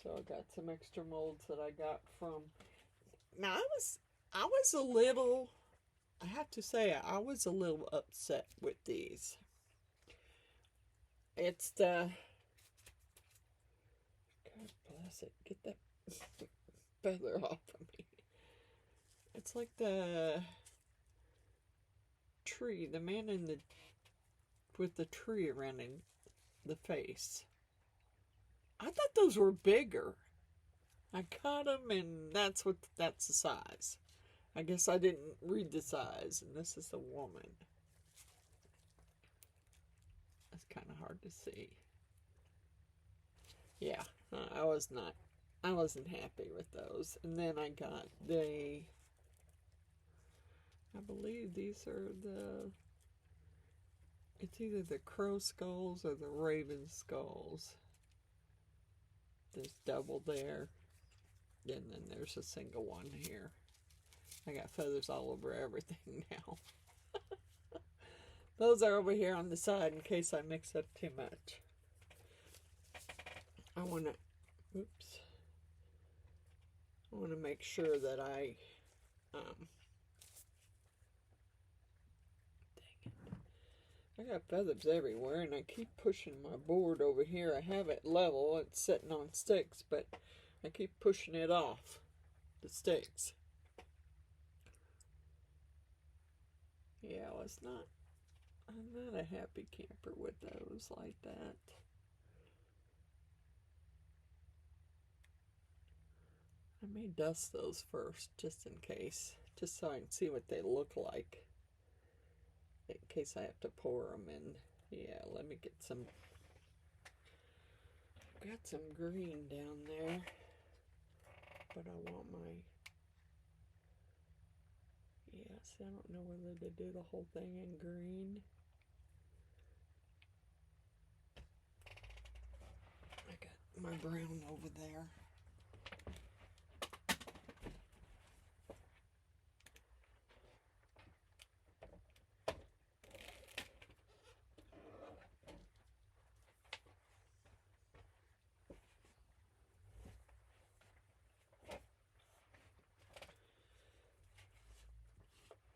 So I got some extra molds that I got from. Now I was a little, I have to say, I was a little upset with these it's the, God bless it, get that feather off of me. It's like the tree, the man in the, with the tree around in the face. I thought those were bigger. I cut them, and that's the size. I guess I didn't read the size, and this is the woman. That's kind of hard to see. Yeah, I wasn't happy with those. And then I got I believe these are it's either the crow skulls or the raven skulls. There's double there, and then there's a single one here. I got feathers all over everything now. Those are over here on the side in case I mix up too much. I want to make sure that I, dang it. I got feathers everywhere, and I keep pushing my board over here. I have it level, it's sitting on sticks, but I keep pushing it off the sticks. Yeah, I'm not a happy camper with those like that. I may dust those first, just in case, just so I can see what they look like, in case I have to pour them in. Yeah, let me get some, got some green down there, but I want my, yeah, see, I don't know whether to do the whole thing in green. I got my brown over there.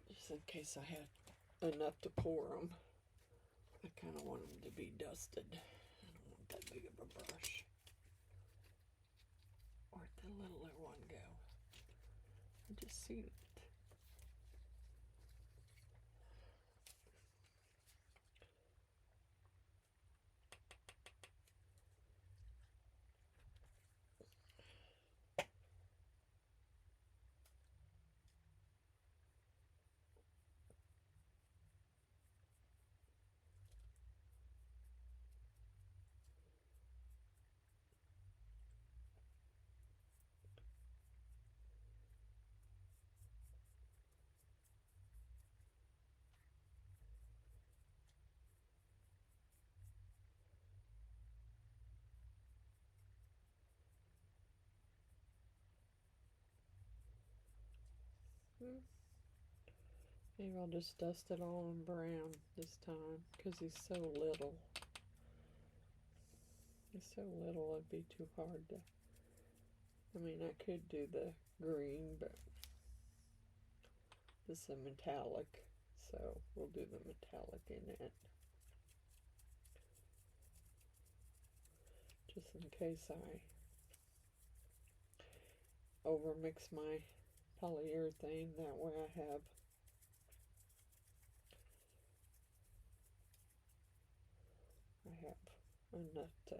Just in case I had enough to pour them. I kind of want them to be dusted. I don't want that big of a brush. Where'd the littler one go? I just seen it. Maybe I'll just dust it all in brown this time, because he's so little. He's so little, it'd be too hard to, I mean, I could do the green, but this is a metallic, so we'll do the metallic in it. Just in case I overmix my polyurethane, that way I have enough to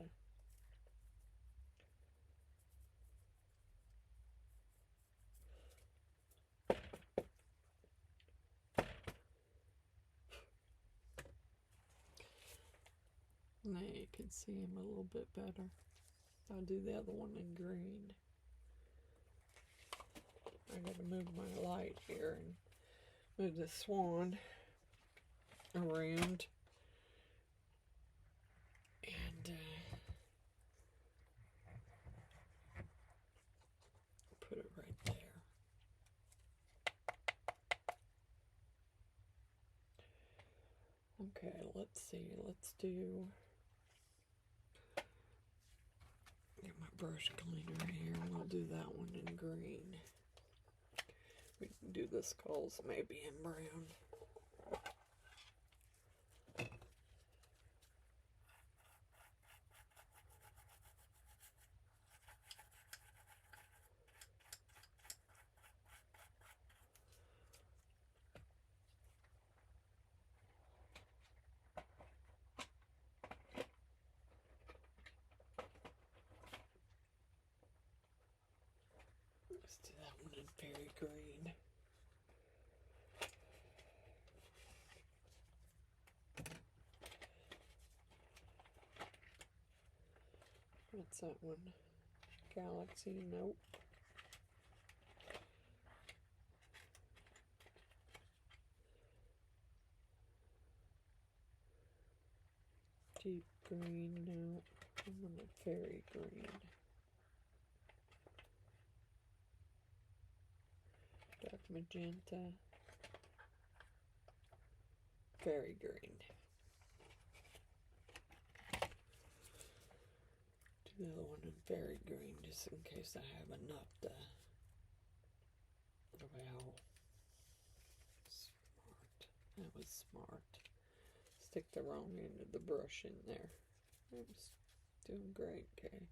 now you can see him a little bit better. I'll do the other one in green. I gotta move my light here and move the swan around. And put it right there. Okay, let's see. Let's do, get my brush cleaner here, and I'll do that one in green. We can do the skulls maybe in brown. Let's do that one in fairy green. What's that one? Galaxy? Nope. Deep green? No. I want a fairy green. Dark magenta. Fairy green. Do the other one in fairy green just in case I have enough to. Well, smart. That was smart. Stick the wrong end of the brush in there. I was doing great, Kay.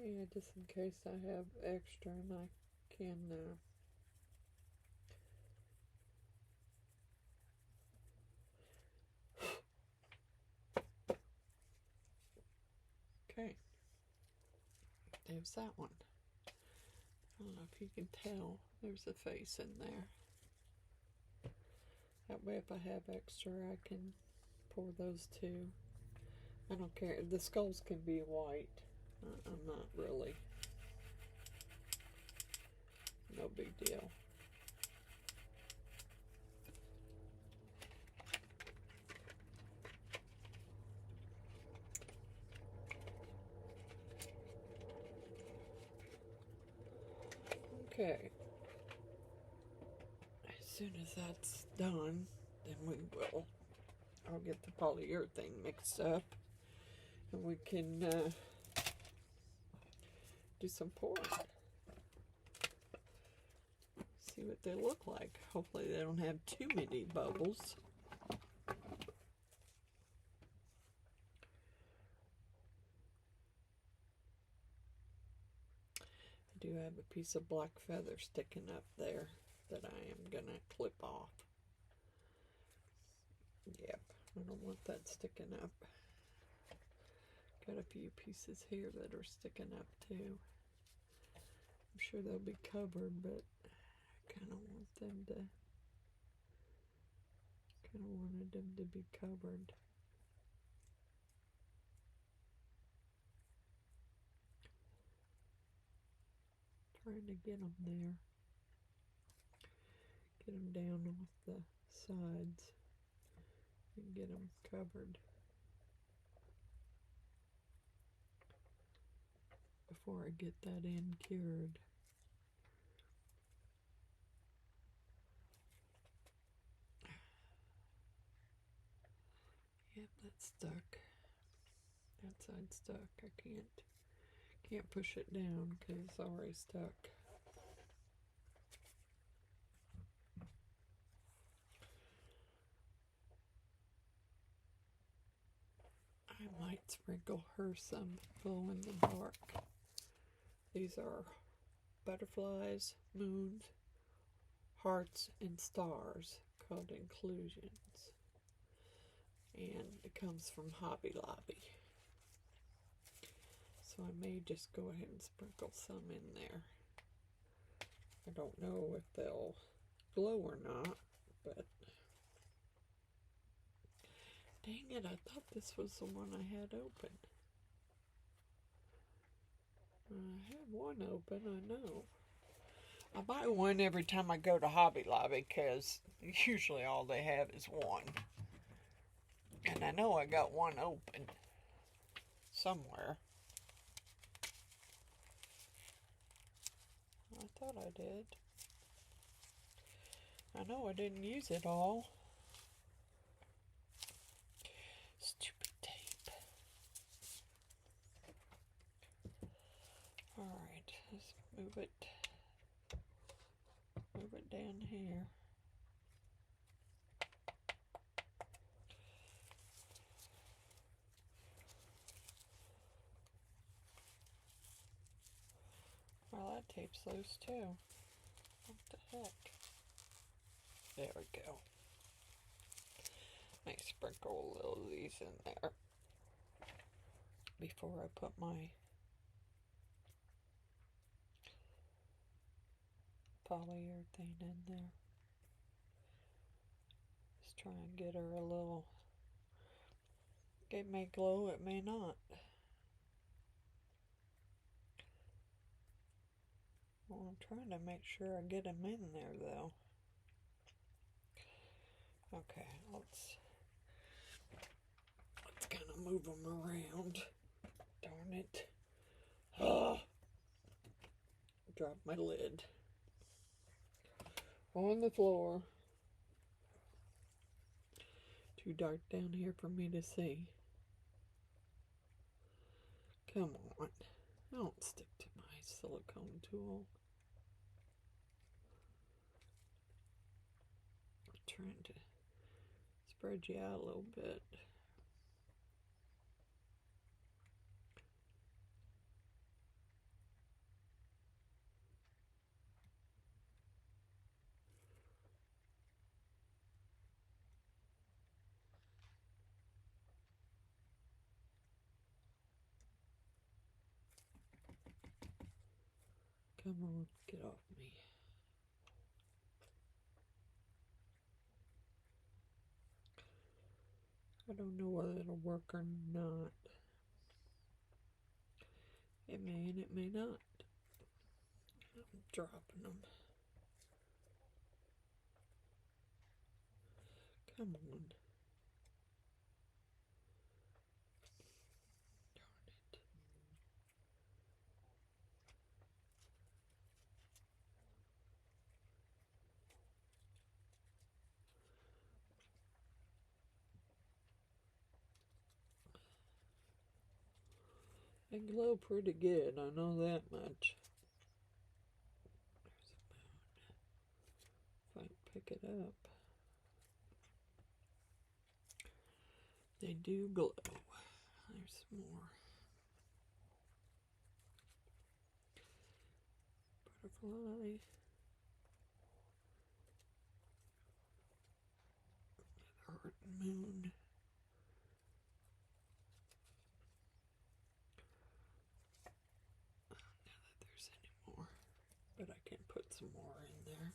Yeah, just in case I have extra and I can okay, there's that one. I don't know if you can tell, there's a face in there. That way if I have extra I can pour those two. I don't care, the skulls can be white. I'm not really, no big deal. Okay, as soon as that's done, then I'll get the polyurethane mixed up and we can do some pouring. See what they look like. Hopefully they don't have too many bubbles. I do have a piece of black feather sticking up there that I am gonna clip off. Yep, I don't want that sticking up. Got a few pieces here that are sticking up too. I'm sure they'll be covered, but I kind of wanted them to be covered. Trying to get them there. Get them down off the sides and get them covered before I get that end cured. Yep, that's stuck. That side's stuck. I can't push it down because it's already stuck. I might sprinkle her some glow in the dark. These are butterflies, moons, hearts, and stars called inclusions. And it comes from Hobby Lobby. So I may just go ahead and sprinkle some in there. I don't know if they'll glow or not, but dang it, I thought this was the one I had open. I have one open, I know. I buy one every time I go to Hobby Lobby because usually all they have is one. And I know I got one open somewhere. I thought thought I did. I know I didn't use it all. Stupid tape. Alright, let's move it down here. Well, that tape's loose too. What the heck? There we go. I sprinkle a little of these in there before I put my polyurethane in there. Just try and get her a little. It may glow, it may not. Well, I'm trying to make sure I get them in there though. Okay, let's kind of move them around. Darn it. Drop my lid on the floor. Too dark down here for me to see. Come on. Don't stick to my silicone tool. I'm trying to spread you out a little bit. Come on, get off me. I don't know whether it'll work or not. It may and it may not. I'm dropping them. Come on. They glow pretty good, I know that much. There's a moon. If I pick it up. They do glow. There's more. Butterfly. Heart and moon. Not that there's any more, but I can put some more in there.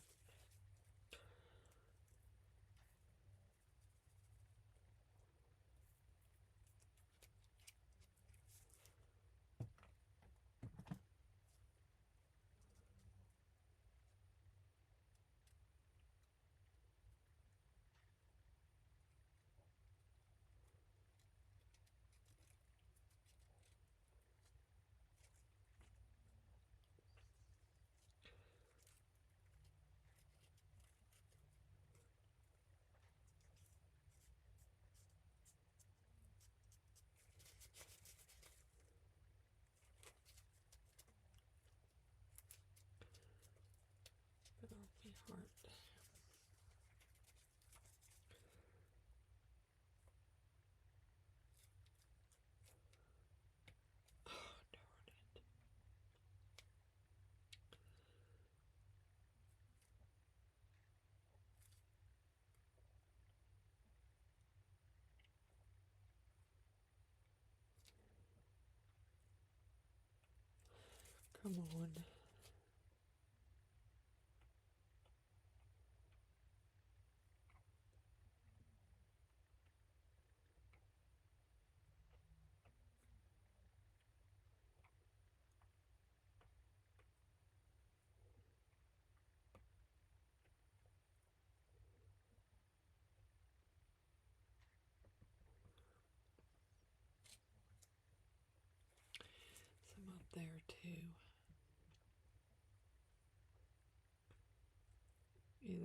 Heart. Oh, darn it. Come on. Some up there too.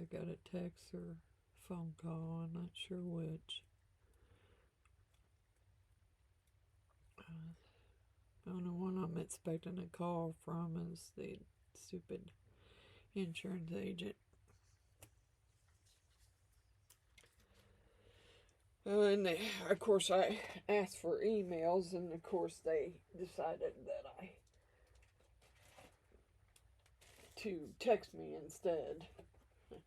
either got a text or phone call, I'm not sure which. The only one I'm expecting a call from is the stupid insurance agent. And of course I asked for emails, and of course they decided that to text me instead. I'm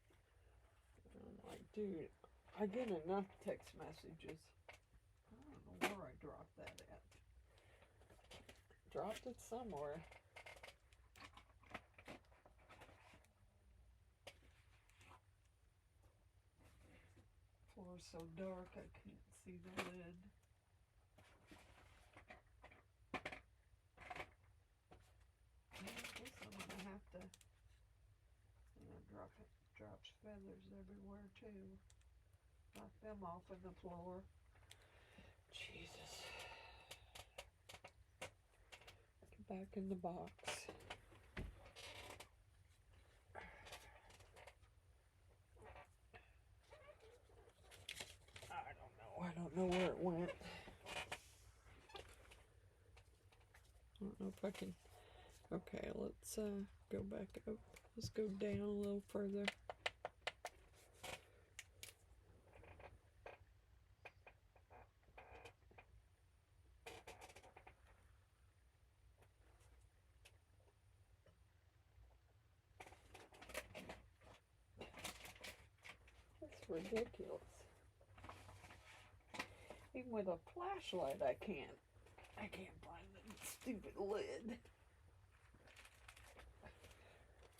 like, dude, I get enough text messages. I don't know where I dropped that at. Dropped it somewhere. Floor's so dark I can't see the lid. I guess I'm gonna have to, drops feathers everywhere too. Knock them off on the floor. Jesus. Get back in the box. I don't know where it went. I don't know if I can. Okay, let's go back up. Let's go down a little further. That's ridiculous. Even with a flashlight, I can't find the stupid lid.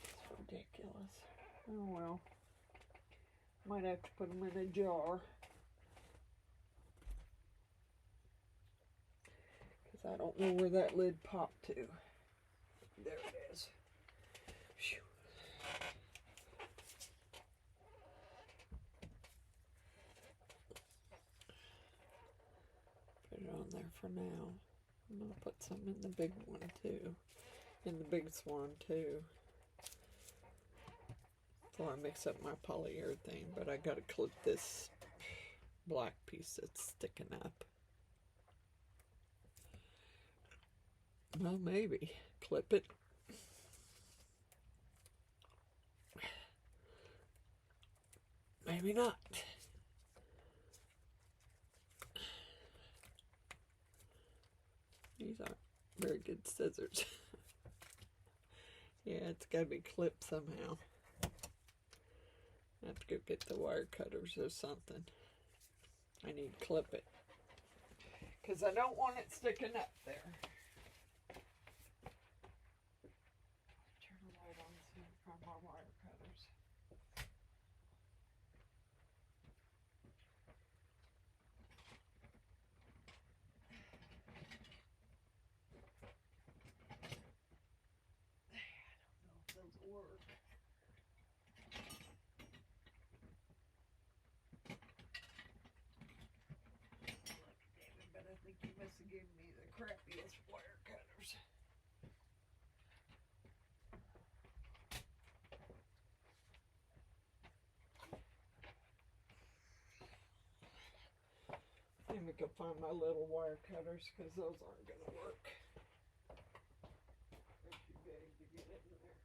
It's ridiculous. Oh well. Might have to put them in a jar. Because I don't know where that lid popped to. There it is. Phew. Put it on there for now. I'm going to put some in the big one too. In the big Swan too. Before I mix up my polyurethane, but I got to clip this black piece that's sticking up. Well, maybe. Clip it. Maybe not. These aren't very good scissors. Yeah, it's got to be clipped somehow. I have to go get the wire cutters or something. I need to clip it. Because I don't want it sticking up there. Turn the light on so you can find my wire cutters. I don't know if those will work. I think you must have given me the crappiest wire cutters. Let me go find my little wire cutters because those aren't going to work. They're too big to get in there.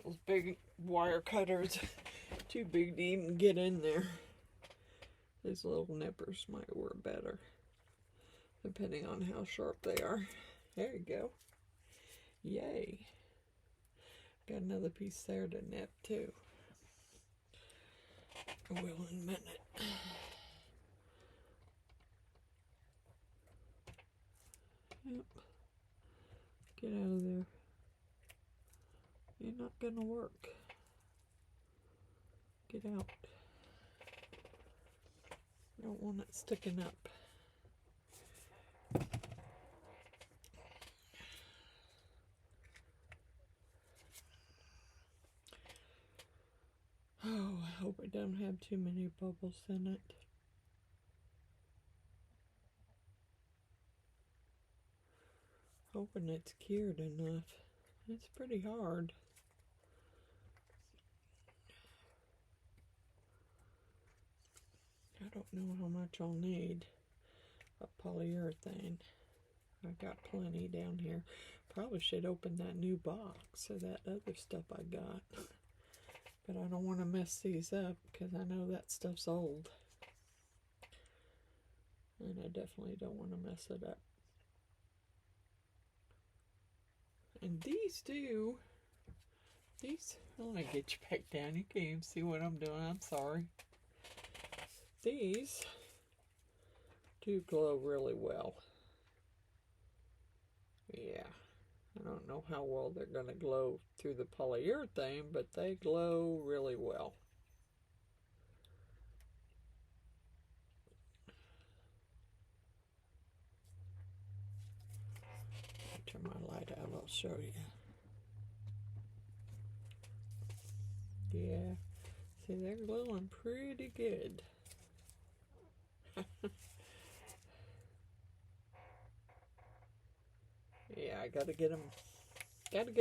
Those big wire cutters, too big to even get in there. These little nippers might work better, depending on how sharp they are. There you go. Yay. Got another piece there to nip too. I will in a minute. Yep. Get out of there. You're not gonna work. Get out. Don't want it sticking up. Oh, I hope it don't have too many bubbles in it. Hoping it's cured enough. It's pretty hard. I don't know how much I'll need of polyurethane. I got plenty down here. Probably should open that new box of that other stuff I got. But I don't want to mess these up because I know that stuff's old. And I definitely don't want to mess it up. And these do. These, let me get you back down. You can't even see what I'm doing. I'm sorry. These do glow really well. Yeah. I don't know how well they're going to glow through the polyurethane, but they glow really well. Turn my light out, I'll show you. Yeah, see, they're glowing pretty good. Yeah, I gotta get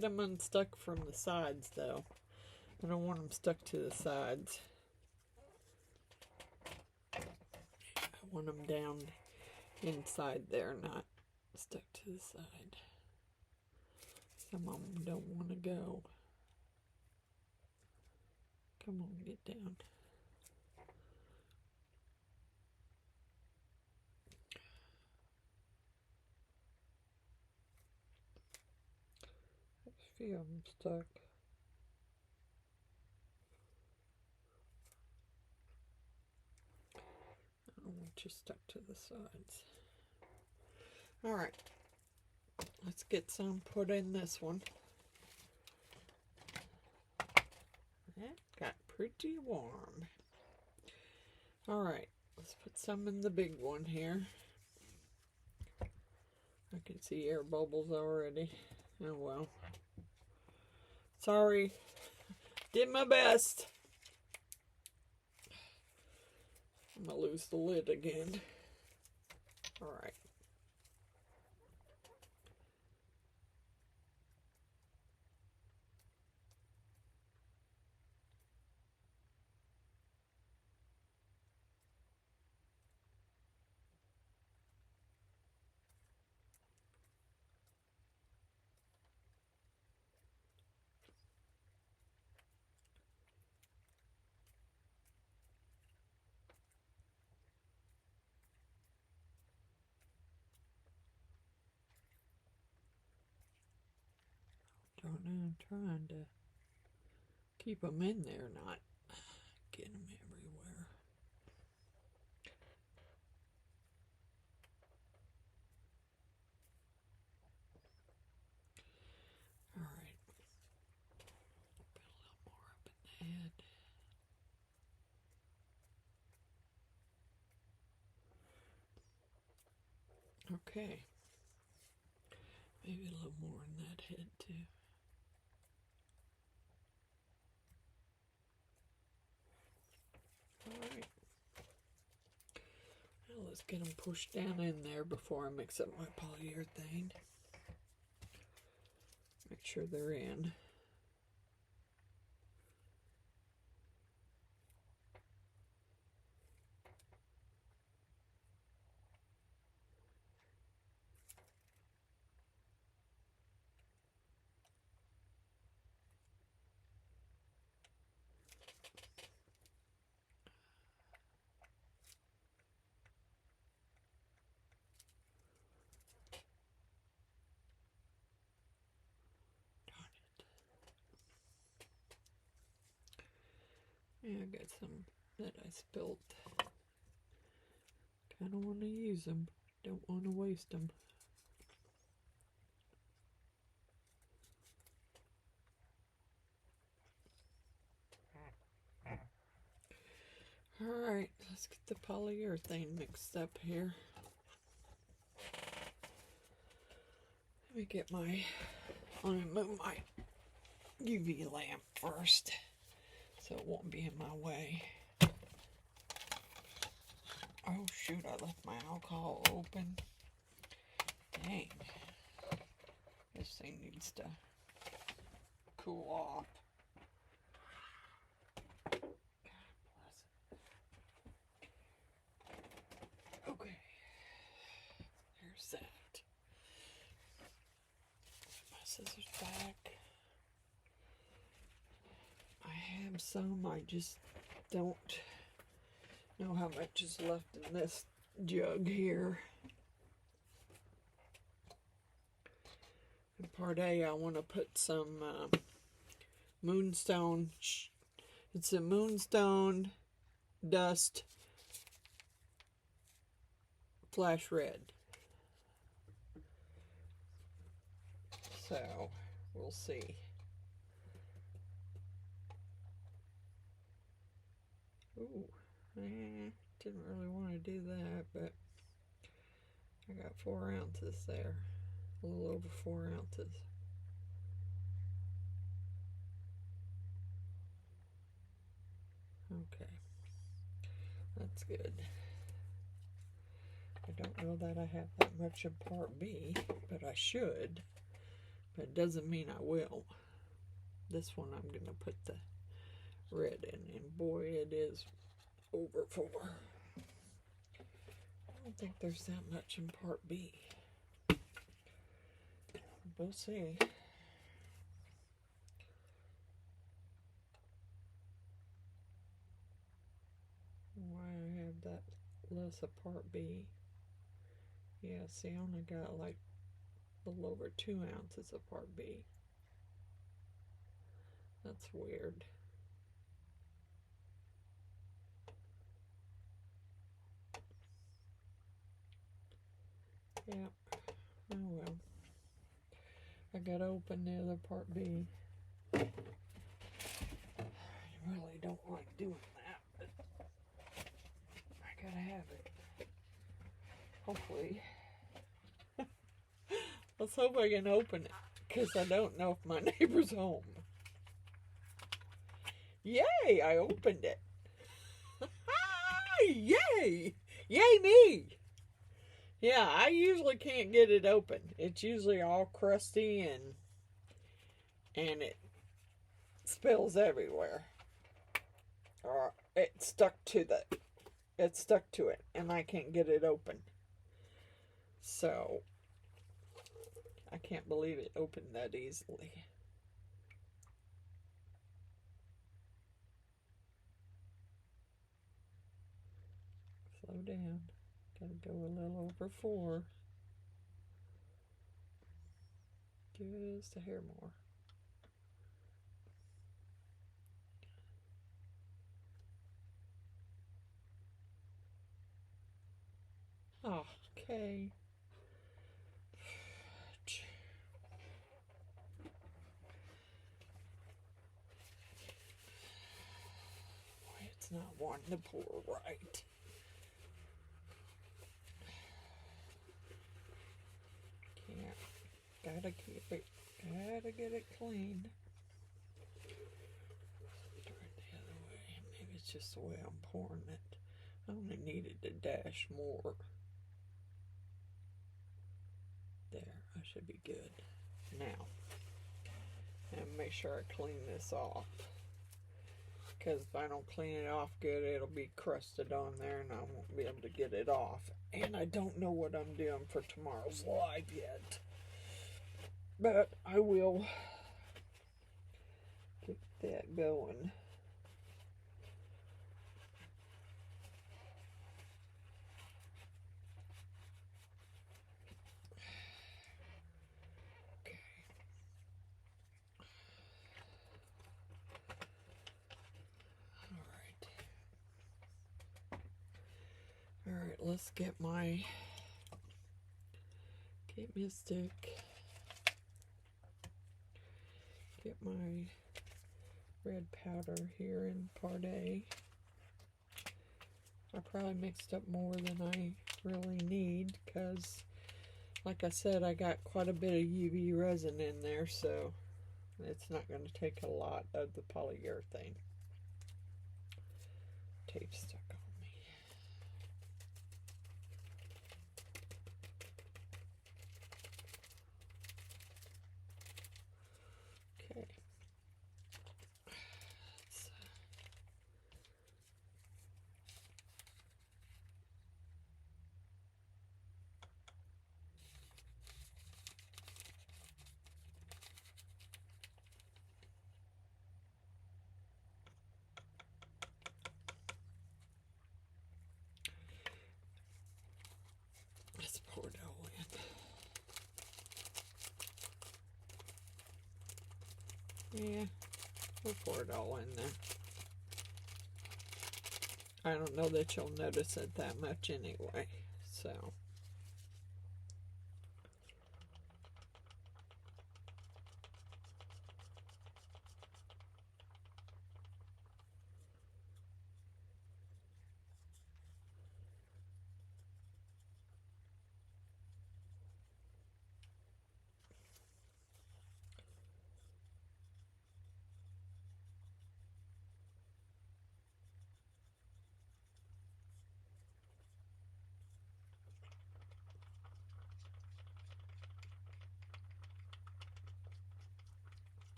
them unstuck from the sides though. I don't want them stuck to the sides. I want them down inside there, not stuck to the side. Some of them don't want to go. Come on, get down. There's a few of them stuck. I don't want you stuck to the sides. Alright, let's get some put in this one. That got pretty warm. Alright, let's put some in the big one here. I can see air bubbles already. Oh well. Sorry. Did my best. I'm gonna lose the lid again. Alright. Don't know, I'm trying to keep them in there, not get them everywhere. Alright. Put a little more up in the head. Okay. Maybe a little more in that head too. Alright. Now let's get them pushed down in there before I mix up my polyurethane. Make sure they're in. Yeah, I got some that I spilled. Kind of want to use them. Don't want to waste them. Alright, let's get the polyurethane mixed up here. Let me get my, I'm going to move my UV lamp first so it won't be in my way. Oh shoot, I left my alcohol open. Dang. This thing needs to cool off. God bless it. Okay. There's that. Put my scissors back. I have some, I just don't know how much is left in this jug here. In part A, I want to put some Moonstone. It's a Moonstone Dust Flash Red. So, we'll see. Ooh, didn't really want to do that, but I got 4 ounces there. A little over 4 ounces. Okay, that's good. I don't know that I have that much in part B, but I should. But it doesn't mean I will. This one I'm going to put the red in, and boy, it is over 4. I don't think there's that much in part B. We'll see. Why I have that less of part B. Yeah, see, I only got like a little over 2 ounces of part B. That's weird. Yeah, oh well. I gotta open the other part B. I really don't like doing that, but I gotta have it. Hopefully. Let's hope I can open it, because I don't know if my neighbor's home. Yay, I opened it. Yay! Yay me! Yeah, I usually can't get it open. It's usually all crusty and it spills everywhere. Or it's stuck to it and I can't get it open. So I can't believe it opened that easily. Slow down. Gotta go a little over 4. Just a hair more. Oh, okay. Boy, it's not wanting to pour right. Gotta get it clean. Turn it the other way. Maybe it's just the way I'm pouring it. I only needed a dash more. There, I should be good. Now, and make sure I clean this off. Because if I don't clean it off good, it'll be crusted on there and I won't be able to get it off. And I don't know what I'm doing for tomorrow's live yet. But I will get that going. Okay. All right, let's get me a stick. Get my red powder here in part A. I probably mixed up more than I really need because, like I said, I got quite a bit of UV resin in there, so it's not going to take a lot of the polyurethane. Tape stuck on me. Okay. Let's pour it all in. Yeah, we'll pour it all in there. I don't know that you'll notice it that much anyway, so.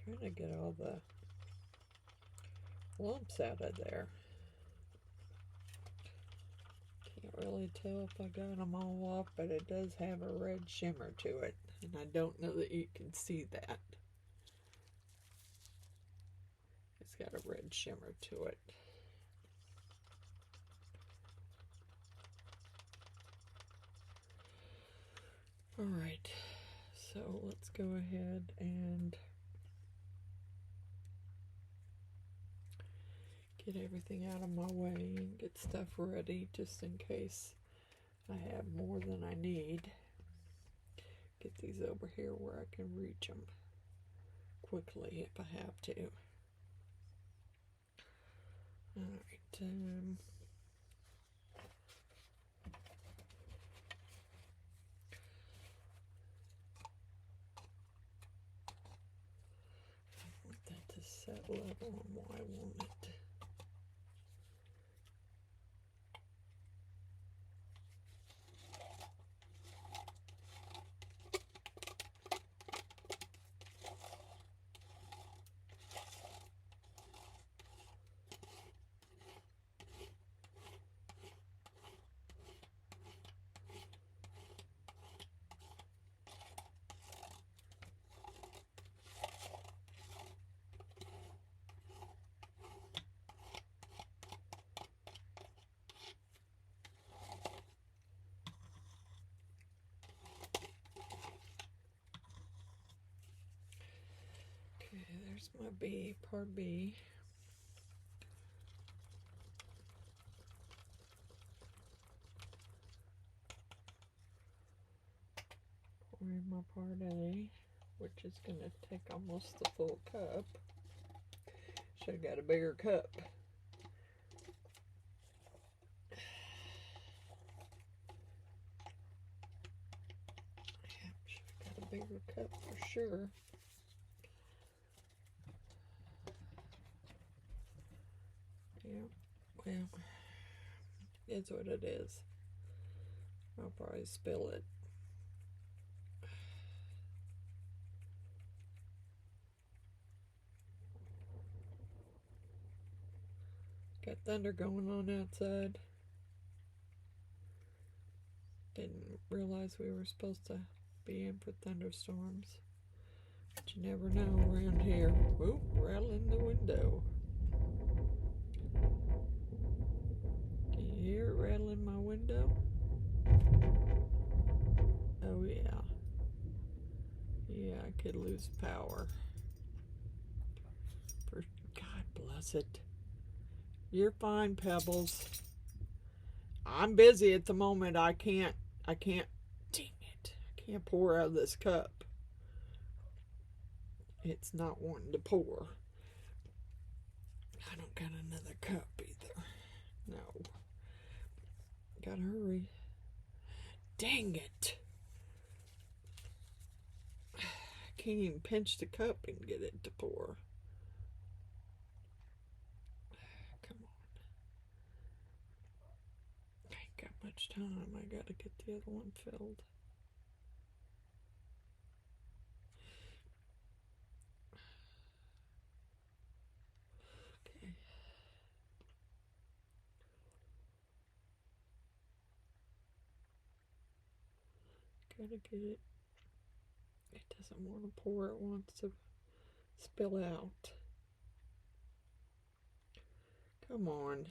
Trying to get all the lumps out of there. Can't really tell if I got them all off, but it does have a red shimmer to it, and I don't know that you can see that. It's got a red shimmer to it. All right, so let's go ahead and get everything out of my way and get stuff ready just in case I have more than I need. Get these over here where I can reach them quickly if I have to. All right. I want that to set level on why I want it. Okay, there's my B, part B. Pouring my part A, which is going to take almost the full cup. Should have got a bigger cup. Yeah, should have got a bigger cup for sure. Yeah, well, it's what it is. I'll probably spill it. Got thunder going on outside. Didn't realize we were supposed to be in for thunderstorms. But you never know around here. Whoop, rattling the window. Can you hear it rattling my window? Oh yeah. Yeah, I could lose power. For God bless it. You're fine, Pebbles. I'm busy at the moment. I can't, dang it. I can't pour out of this cup. it's not wanting to pour. I don't got another cup either. No. Gotta hurry. Dang it. I can't even pinch the cup and get it to pour. Come on. I ain't got much time. I gotta get the other one filled. Okay. Gotta get it. It doesn't want to pour. It wants to spill out. Come on.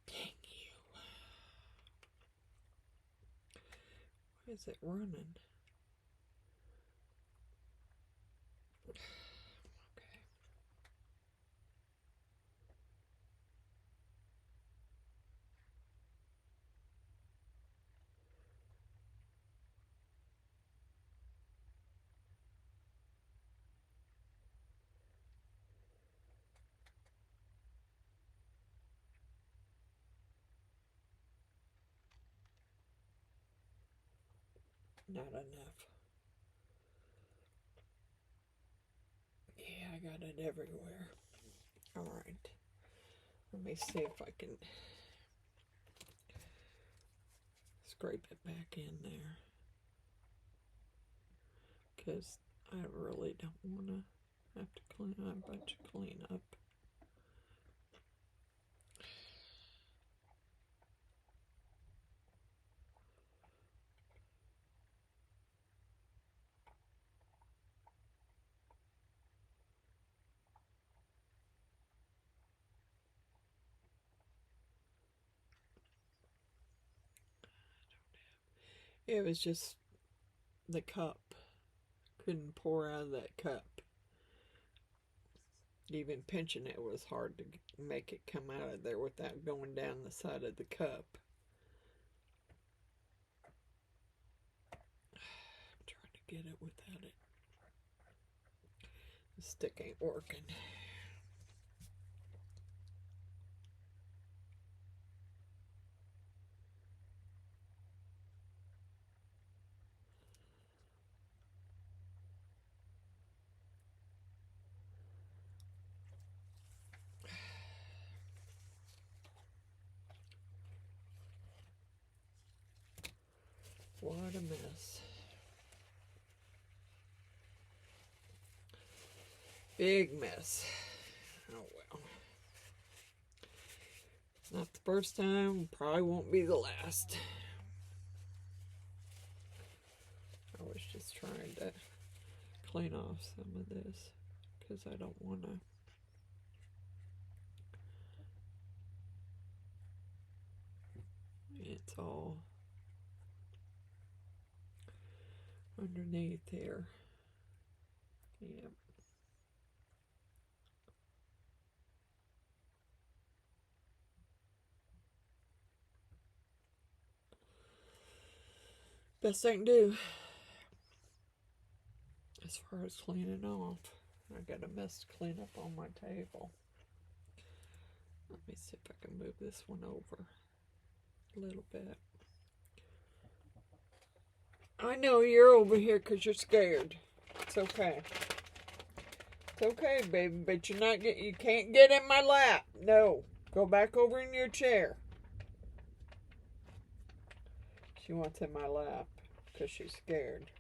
Dang you. Why is it running? Okay. Not enough. Yeah, I got it everywhere. All right. Let me see if I can scrape it back in there. Because I really don't want to have to clean up a bunch of cleanup. It was just the cup. Couldn't pour out of that cup. Even pinching it was hard to make it come out of there without going down the side of the cup. I'm trying to get it without it. The stick ain't working. What a mess. Big mess. Oh well. Not the first time, probably won't be the last. I was just trying to clean off some of this because I don't want to. It's all underneath here. Yep. Best I can do as far as cleaning off. I got a mess to clean up on my table. Let me see if I can move this one over a little bit. I know you're over here because you're scared. It's okay. It's okay, baby, but you can't get in my lap. No. Go back over in your chair. She wants in my lap because she's scared.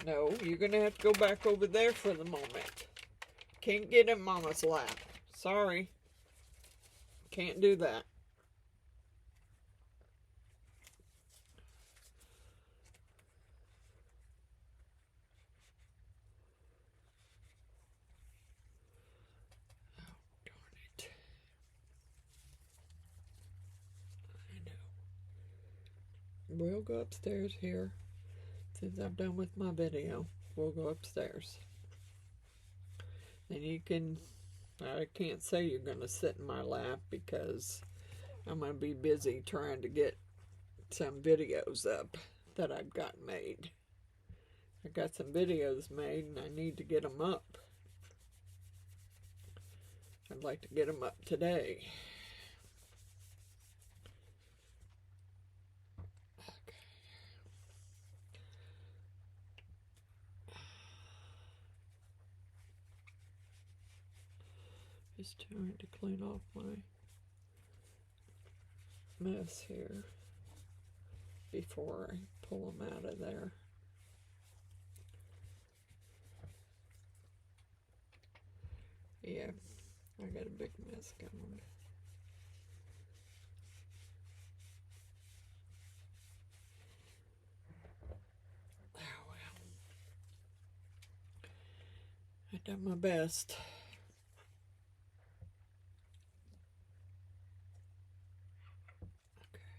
No, you're going to have to go back over there for the moment. Can't get in Mama's lap. Sorry. Can't do that. We'll go upstairs here. Since I'm done with my video, we'll go upstairs. then you can, I can't say you're going to sit in my lap because I'm going to be busy trying to get some videos up that I've got made. I got some videos made and I need to get them up. I'd like to get them up today. Okay. Just trying to clean off my mess here before I pull them out of there. Yeah, I got a big mess going. Oh well. I done my best. Okay.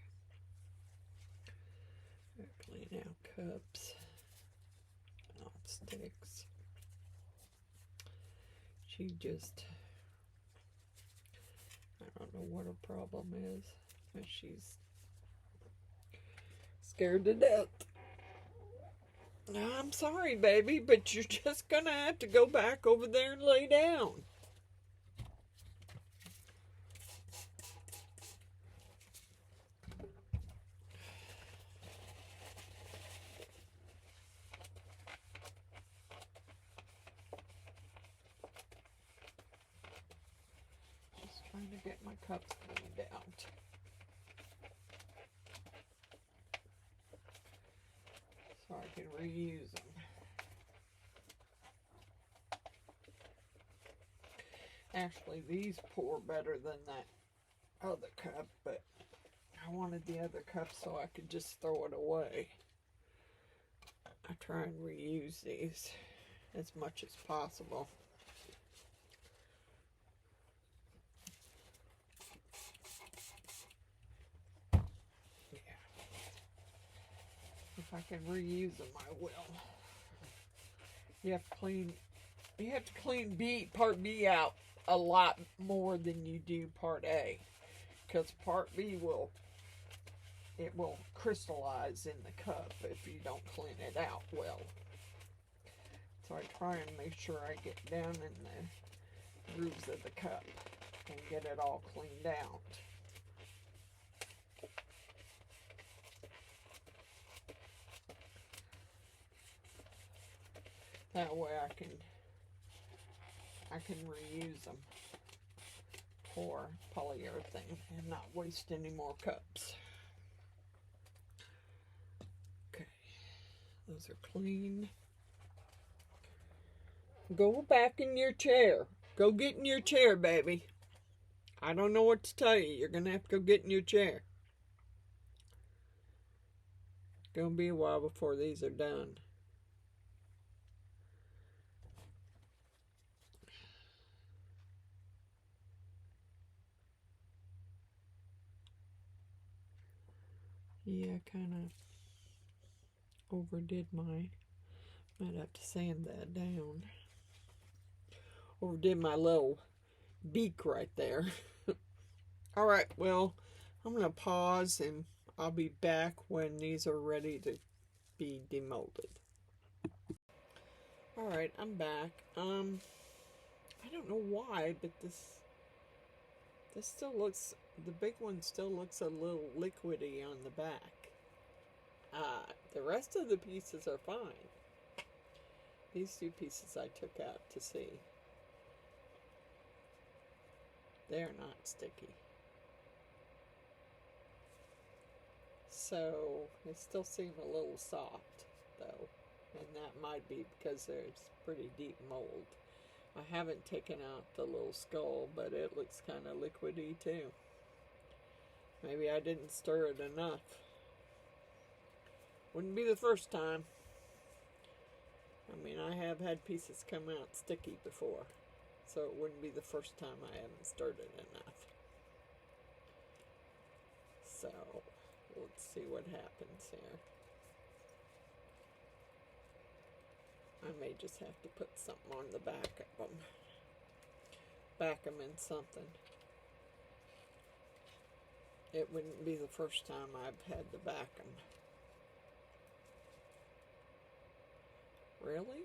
Clean out cups. Not sticks. She just, I don't know what her problem is, but she's scared to death. I'm sorry, baby, but you're just gonna have to go back over there and lay down. Just trying to get my cups cleaned out. So I can reuse them. Actually, these pour better than that other cup, but I wanted the other cup so I could just throw it away. I try and reuse these as much as possible. If I can reuse them, I will. You have to clean part B out a lot more than you do part A, because part B will crystallize in the cup if you don't clean it out well. So I try and make sure I get down in the grooves of the cup and get it all cleaned out. That way I can reuse them for polyurethane and not waste any more cups. Okay, those are clean. Go back in your chair. Go get in your chair, baby. I don't know what to tell you. You're gonna have to go get in your chair. It's gonna be a while before these are done. Yeah, I kind of overdid mine. Might have to sand that down. Overdid my little beak right there. Alright, well, I'm going to pause and I'll be back when these are ready to be demolded. Alright, I'm back. I don't know why, but this still looks, the big one still looks a little liquidy on the back. The rest of the pieces are fine. These two pieces I took out to see. They're not sticky. So, they still seem a little soft, though. And that might be because there's pretty deep mold. I haven't taken out the little skull, but it looks kind of liquidy too. Maybe I didn't stir it enough. Wouldn't be the first time. I mean, I have had pieces come out sticky before, so it wouldn't be the first time I haven't stirred it enough. So, let's see what happens here. I may just have to put something on the back of them. back them in something. It wouldn't be the first time I've had to back them. Really?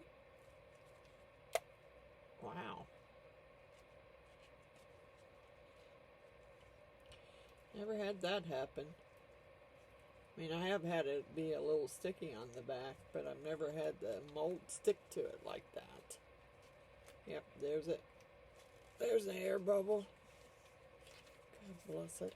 Wow. Never had that happen. I mean, I have had it be a little sticky on the back, but I've never had the mold stick to it like that. Yep, there's it. There's the air bubble. God bless it.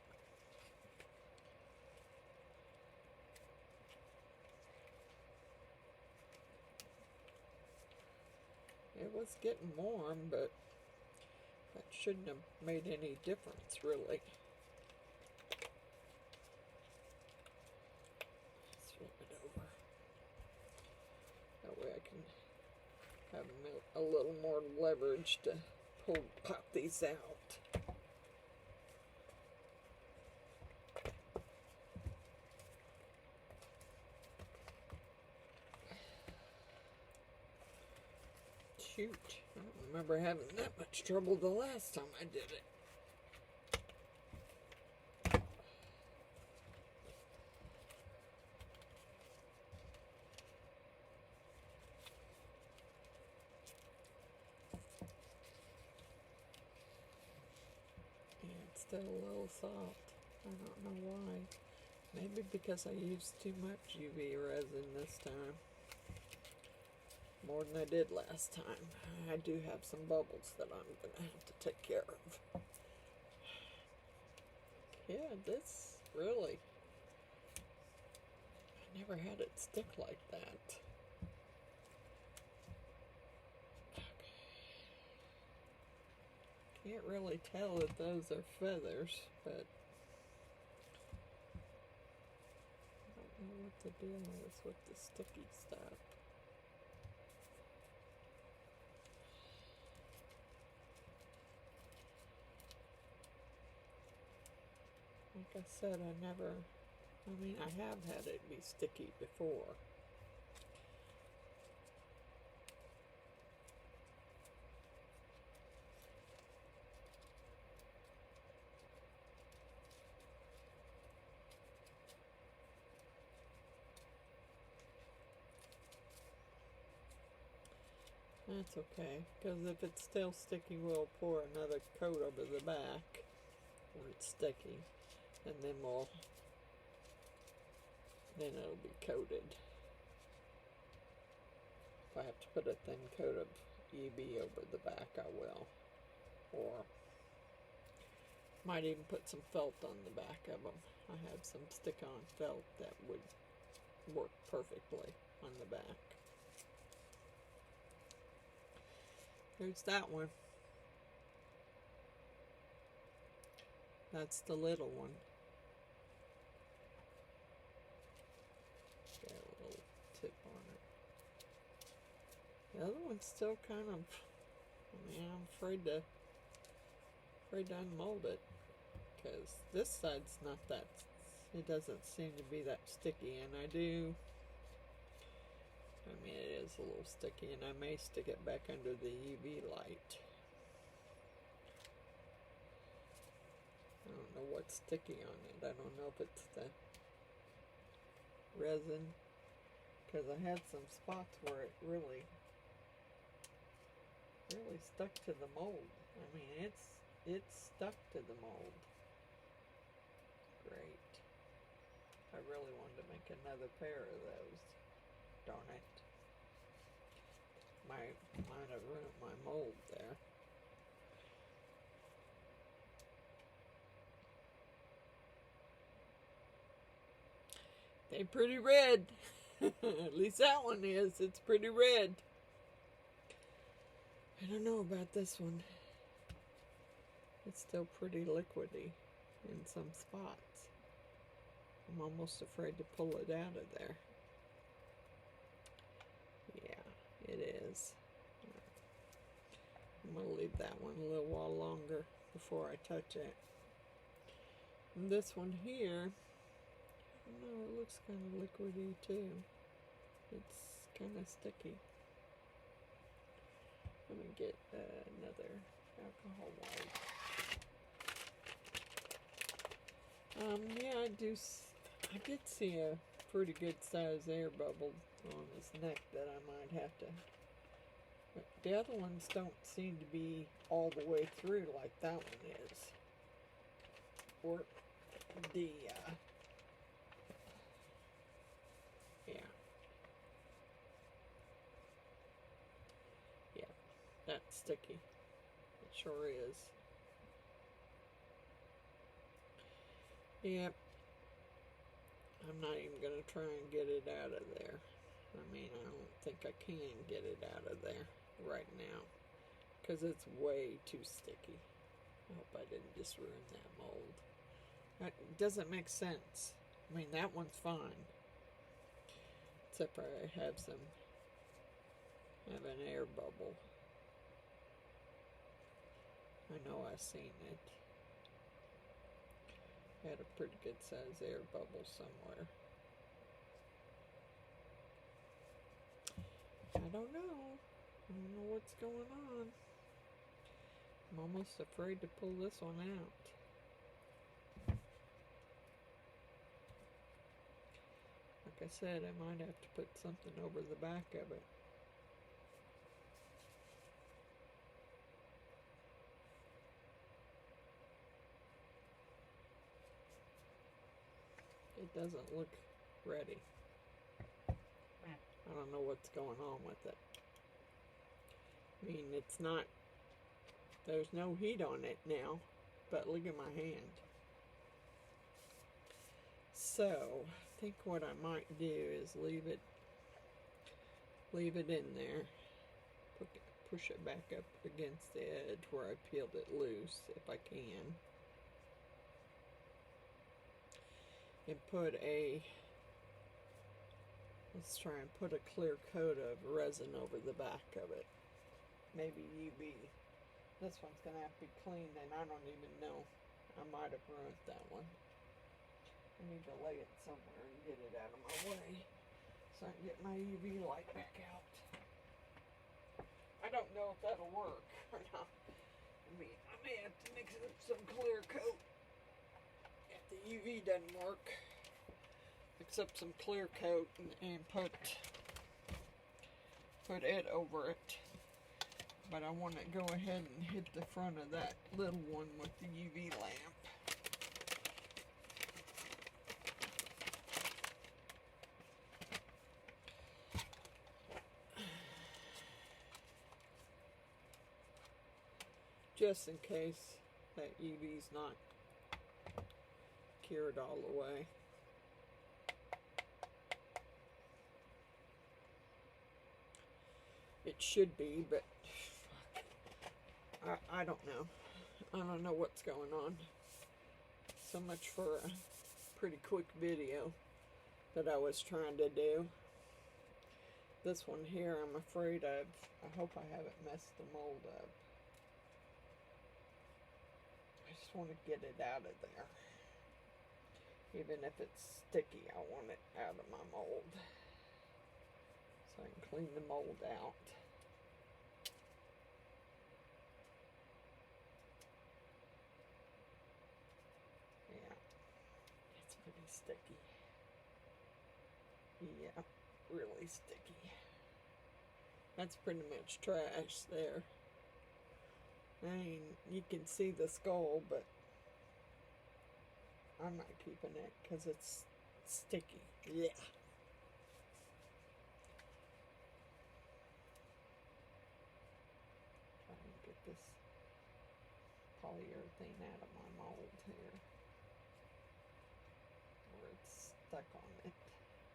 It was getting warm, but that shouldn't have made any difference, really. Flip it over. That way I can have a little more leverage to pop these out. Shoot, I don't remember having that much trouble the last time I did it. Yeah, it's still a little soft. I don't know why. Maybe because I used too much UV resin this time. More than I did last time. I do have some bubbles that I'm going to have to take care of. Yeah, this really, I never had it stick like that. Can't really tell if those are feathers, but I don't know what the deal is with the sticky stuff. Like I said, I mean, I have had it be sticky before. That's okay, because if it's still sticky, we'll pour another coat over the back where it's sticky, and then it'll be coated. If I have to put a thin coat of UV over the back, I will. Or might even put some felt on the back of them. I have some stick-on felt that would work perfectly on the back. Here's that one. That's the little one. Got a little tip on it. The other one's still kind of, I mean, I'm afraid to unmold it, because this side's not that, it doesn't seem to be that sticky, and I mean, it is a little sticky, and I may stick it back under the UV light. I don't know what's sticky on it. I don't know if it's the resin, because I had some spots where it really stuck to the mold. I mean, it's stuck to the mold. Great. I really wanted to make another pair of those. Darn it. Might have ruined my mold there. They're pretty red. At least that one is. It's pretty red. I don't know about this one. It's still pretty liquidy in some spots. I'm almost afraid to pull it out of there. Yeah, it is. I'm going to leave that one a little while longer before I touch it. And this one here, I don't know, it looks kind of liquidy too. It's kind of sticky. Let me get another alcohol white. Yeah, I did see a pretty good size air bubble on his neck that I might have to, but the other ones don't seem to be all the way through like that one is. Or the, yeah, that's sticky. It sure is. Yep. I'm not even going to try and get it out of there. I mean, I don't think I can get it out of there right now, because it's way too sticky. I hope I didn't just ruin that mold. That doesn't make sense. I mean, that one's fine. Except for I have an air bubble. I know I've seen it. Had a pretty good size air bubble somewhere. I don't know. I don't know what's going on. I'm almost afraid to pull this one out. Like I said, I might have to put something over the back of it. It doesn't look ready. I don't know what's going on with it. I mean, it's not, there's no heat on it now, but look at my hand. So, I think what I might do is leave it in there, push it back up against the edge where I peeled it loose, if I can. And let's try and put a clear coat of resin over the back of it. Maybe UV. This one's going to have to be cleaned, and I don't even know. I might have ruined that one. I need to lay it somewhere and get it out of my way so I can get my UV light back out. I don't know if that'll work or not. I mean, I may have to mix up some clear coat if the UV doesn't work. Mix up some clear coat and put it over it. But I want to go ahead and hit the front of that little one with the UV lamp. Just in case that UV's not cured all the way. It should be, but I don't know. I don't know what's going on. So much for a pretty quick video that I was trying to do. This one here, I'm afraid I hope I haven't messed the mold up. I just want to get it out of there. Even if it's sticky, I want it out of my mold. So I can clean the mold out. Yeah, it's pretty sticky. Yeah, really sticky. That's pretty much trash there. I mean, you can see the skull, but I'm not keeping it because it's sticky. Yeah. Try and get this polyurethane out of my mold here, where it's stuck on it.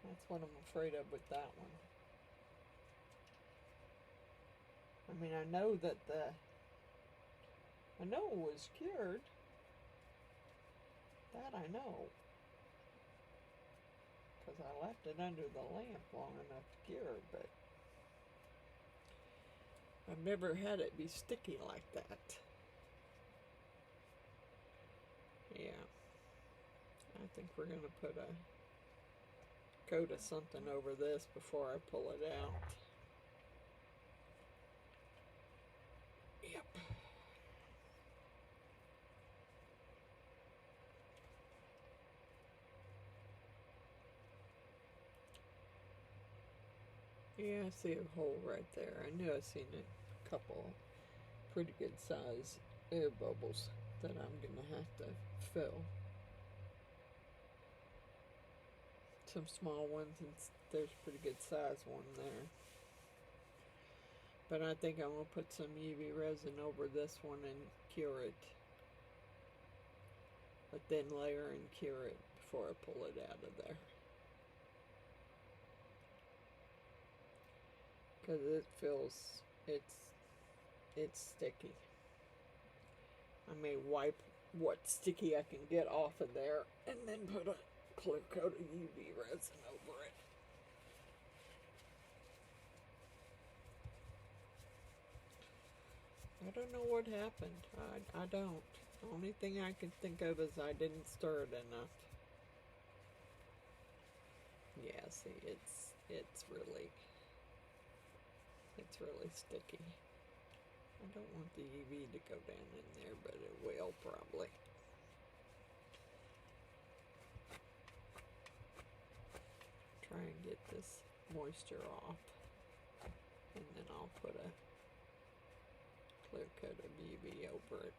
That's what I'm afraid of with that one. I mean, I know that I know it was cured. That I know. Because I left it under the lamp long enough to cure, but I've never had it be sticky like that. Yeah. I think we're going to put a coat of something over this before I pull it out. Yep. Yeah, I see a hole right there. I knew I seen a couple pretty good size air bubbles that I'm gonna have to fill. Some small ones, and there's a pretty good size one there. But I think I'm gonna put some UV resin over this one and cure it. A thin layer and cure it before I pull it out of there. Because it feels, it's sticky. I may wipe what sticky I can get off of there and then put a clear coat of UV resin over it. I don't know what happened. I don't. The only thing I can think of is I didn't stir it enough. Yeah, see, it's really sticky. I don't want the UV to go down in there, but it will probably. Try and get this moisture off, and then I'll put a clear coat of UV over it.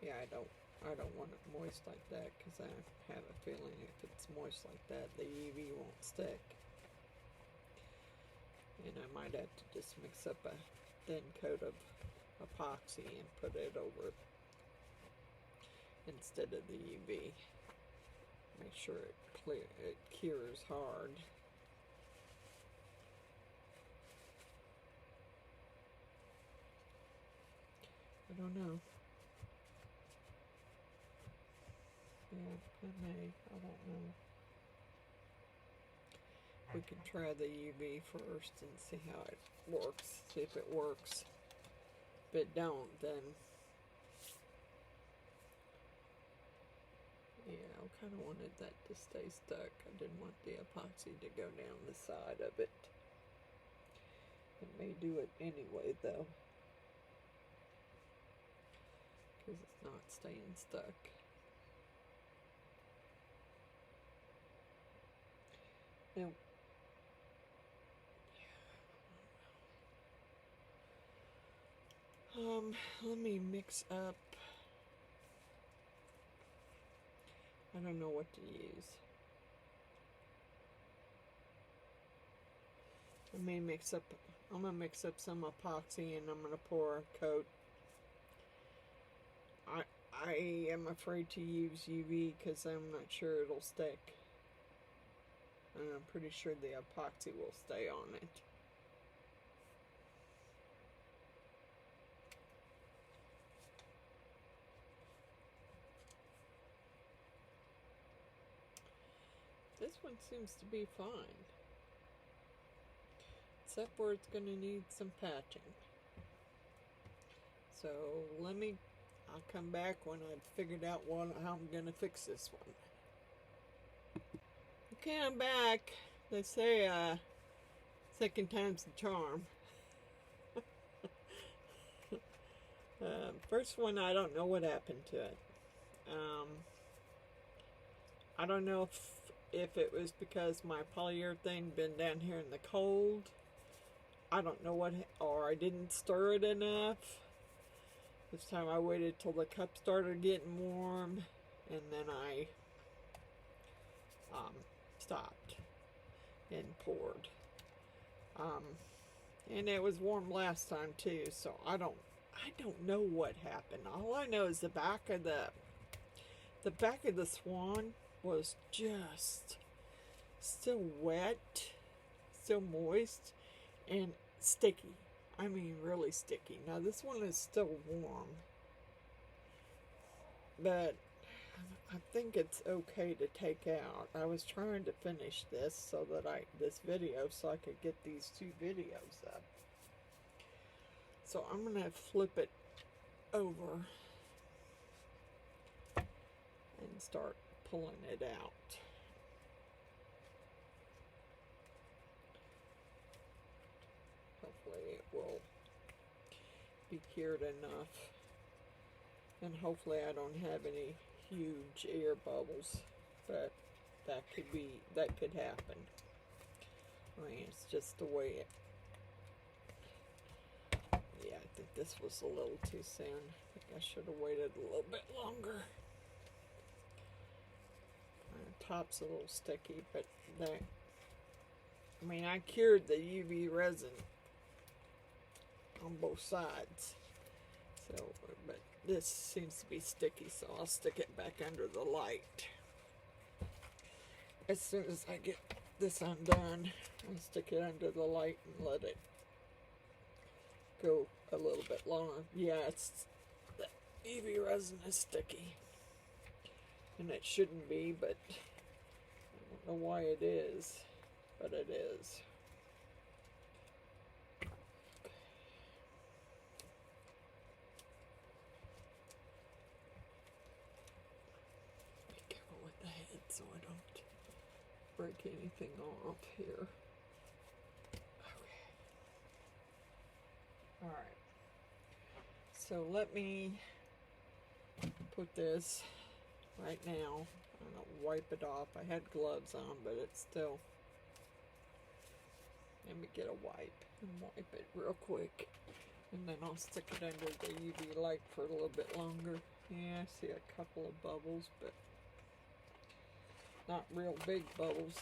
Yeah, I don't want it moist like that, because I have a feeling if it's moist like that, the UV won't stick. And I might have to just mix up a thin coat of epoxy and put it over it instead of the UV. Make sure it cures hard. I don't know. Yeah, I may. I don't know. We can try the UV first and see how it works. See if it works. If it don't, then yeah, I kind of wanted that to stay stuck. I didn't want the epoxy to go down the side of it. It may do it anyway, though, because it's not staying stuck. Now, let me mix up. I don't know what to use. I'm gonna mix up some epoxy, and I'm gonna pour a coat. I am afraid to use UV because I'm not sure it'll stick. And I'm pretty sure the epoxy will stay on it. This one seems to be fine, except where it's going to need some patching. So I'll come back when I've figured out how I'm going to fix this one. Okay, I'm back. They say second time's the charm. First one, I don't know what happened to it. I don't know if it was because my polyurethane been down here in the cold. I don't know what, or I didn't stir it enough. This time I waited till the cup started getting warm, and then I stopped and poured. And it was warm last time too, so I don't know what happened. All I know is the back of the Swan was just still wet, still moist, and sticky. I mean, really sticky. Now this one is still warm, but I think it's okay to take out. I was trying to finish this this video so I could get these 2 videos up. So I'm gonna flip it over and start pulling it out. Hopefully it will be cured enough, and hopefully I don't have any huge air bubbles, but that could happen. I mean, it's just the way it. Yeah, I think this was a little too soon. I think I should have waited a little bit longer. Top's a little sticky, but that. I mean, I cured the UV resin on both sides. So, but this seems to be sticky, so I'll stick it back under the light. As soon as I get this undone, I'll stick it under the light and let it go a little bit longer. Yeah, the UV resin is sticky. And it shouldn't be, but I don't know why it is, but it is. Be careful with the head so I don't break anything off here. Okay. Alright. So let me put this right now. I'm going to wipe it off. I had gloves on, but it's still. Let me get a wipe and wipe it real quick. And then I'll stick it under the UV light for a little bit longer. Yeah, I see a couple of bubbles, but not real big bubbles.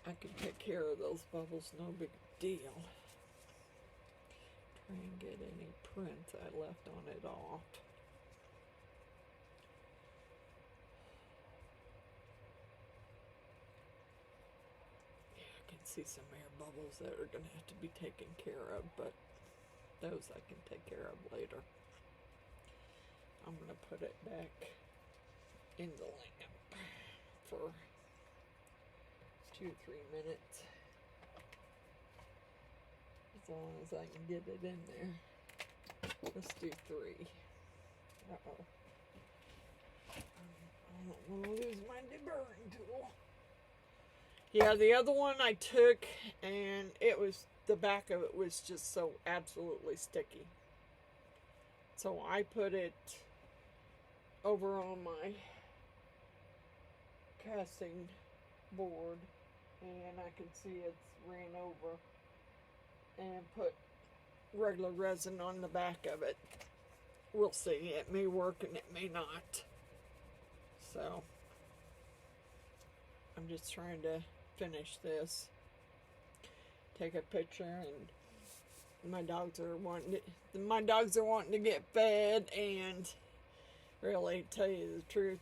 I can take care of those bubbles, no big deal. Try and get any prints I left on it off. See some air bubbles that are going to have to be taken care of, but those I can take care of later. I'm going to put it back in the lamp for 2 or 3 minutes, as long as I can get it in there. Let's do 3. Uh-oh. I don't want to lose my deburring tool. Yeah, the other one I took, and the back of it was just so absolutely sticky. So I put it over on my casting board, and I can see it's ran over, and put regular resin on the back of it. We'll see. It may work and it may not. So I'm just trying to finish this, take a picture, and my dogs are wanting to get fed, and really, tell you the truth,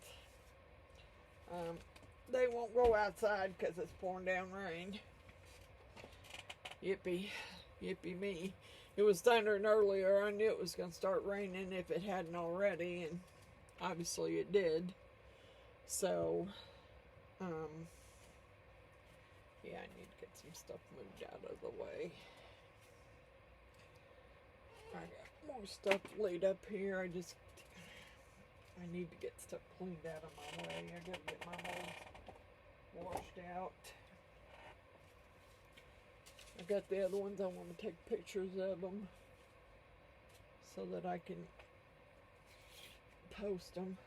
they won't go outside because it's pouring down rain. Yippee me. It was thundering earlier. I knew it was going to start raining if it hadn't already, and obviously it did. So yeah, I need to get some stuff moved out of the way. I got more stuff laid up here. I need to get stuff cleaned out of my way. I gotta get my molds washed out. I got the other ones. I want to take pictures of them so that I can post them.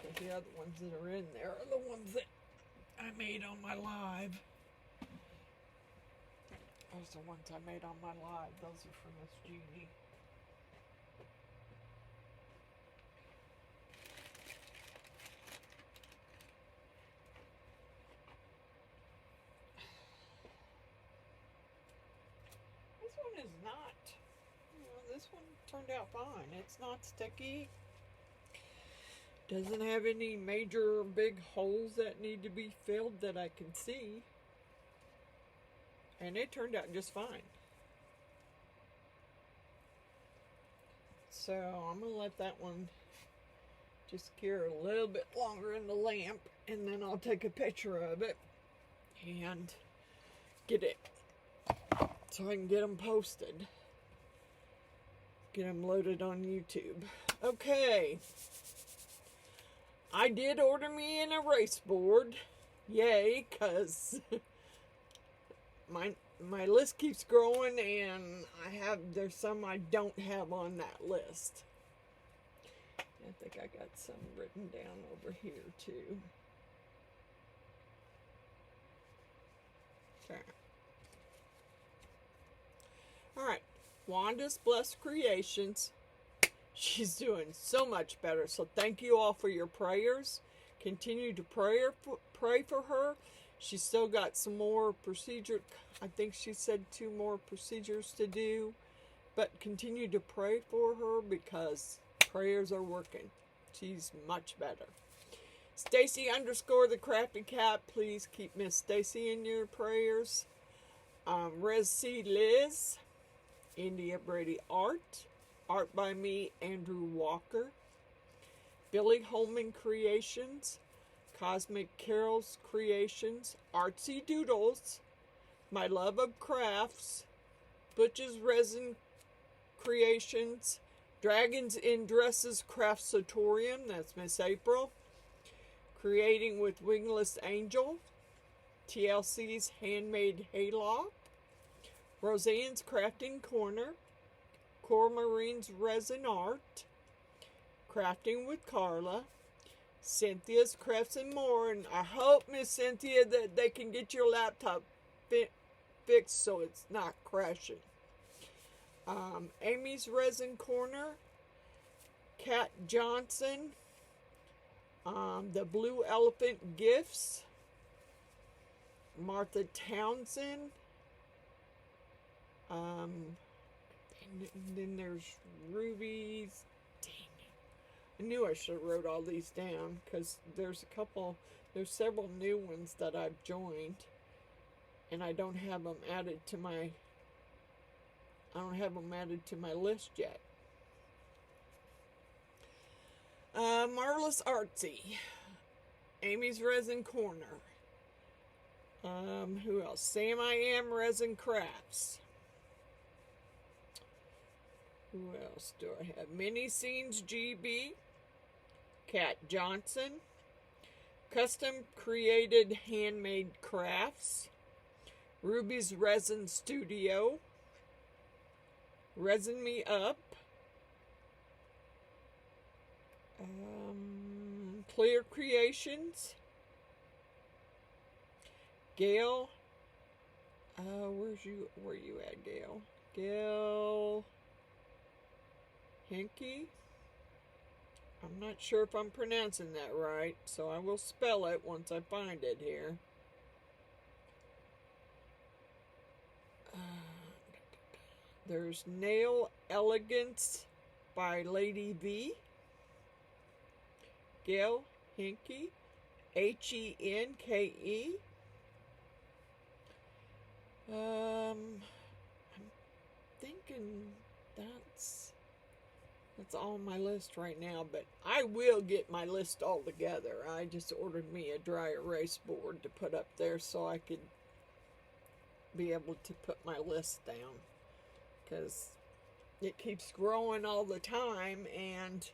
But the other ones that are in there are the ones that I made on my live. Those are the ones I made on my live. Those are from Miss Jeannie. This one is not. This one turned out fine. It's not sticky. Doesn't have any major big holes that need to be filled that I can see. And it turned out just fine. So I'm going to let that one just cure a little bit longer in the lamp. And then I'll take a picture of it and get it so I can get them posted. Get them loaded on YouTube. Okay. I did order me an erase board. Yay, because my list keeps growing, and there's some I don't have on that list. I think I got some written down over here too. Okay. Alright. Wanda's Blessed Creations. She's doing so much better. So thank you all for your prayers. Continue to pray for her. She's still got some more procedure. I think she said 2 more procedures to do. But continue to pray for her because prayers are working. She's much better. Stacy _ the Crafty Cat. Please keep Miss Stacy in your prayers. rezn Liz. India Brady Art. Art by me, Andrew Walker. Billy Holman Creations. Cosmic Carols Creations. Artsy Doodles. My Love of Crafts. Butch's Resin Creations. Dragons in Dresses Craftatorium. That's Miss April. Creating with Wingless Angel. TLC's Handmade Hayloft. Roseanne's Crafting Corner. Cormarine's Resin Art. Crafting with Carla. Cynthia's Crafts and More. And I hope, Miss Cynthia, that they can get your laptop fixed so it's not crashing. Amy's Resin Corner. Kat Johnson. The Blue Elephant Gifts. Martha Townsend. And then there's Ruby's. Dang it. I knew I should have wrote all these down because there's several new ones that I've joined. And I don't have them added to my list yet. Marvelous Artsy. Amy's Resin Corner. Who else? Sam I Am Resin Crafts. Who else do I have? Mini Scenes GB. Kat Johnson. Custom Created Handmade Crafts. Ruby's Resin Studio. Resin Me Up. Clear Creations. Gail. Where you at, Gail? Gail Henke. I'm not sure if I'm pronouncing that right, so I will spell it once I find it here. There's Nail Elegance by Lady V. Gail Henke. Henke. I'm thinking that's all on my list right now, but I will get my list all together. I just ordered me a dry erase board to put up there so I could be able to put my list down, because it keeps growing all the time and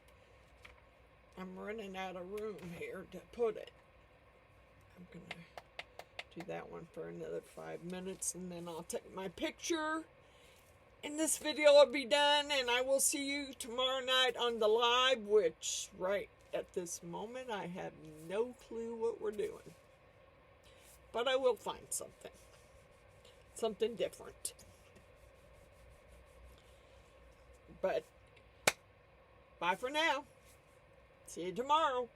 I'm running out of room here to put it. I'm gonna do that one for another 5 minutes and then I'll take my picture and this video will be done, and I will see you tomorrow night on the live, which right at this moment I have no clue what we're doing, but I will find something different. But bye for now. See you tomorrow.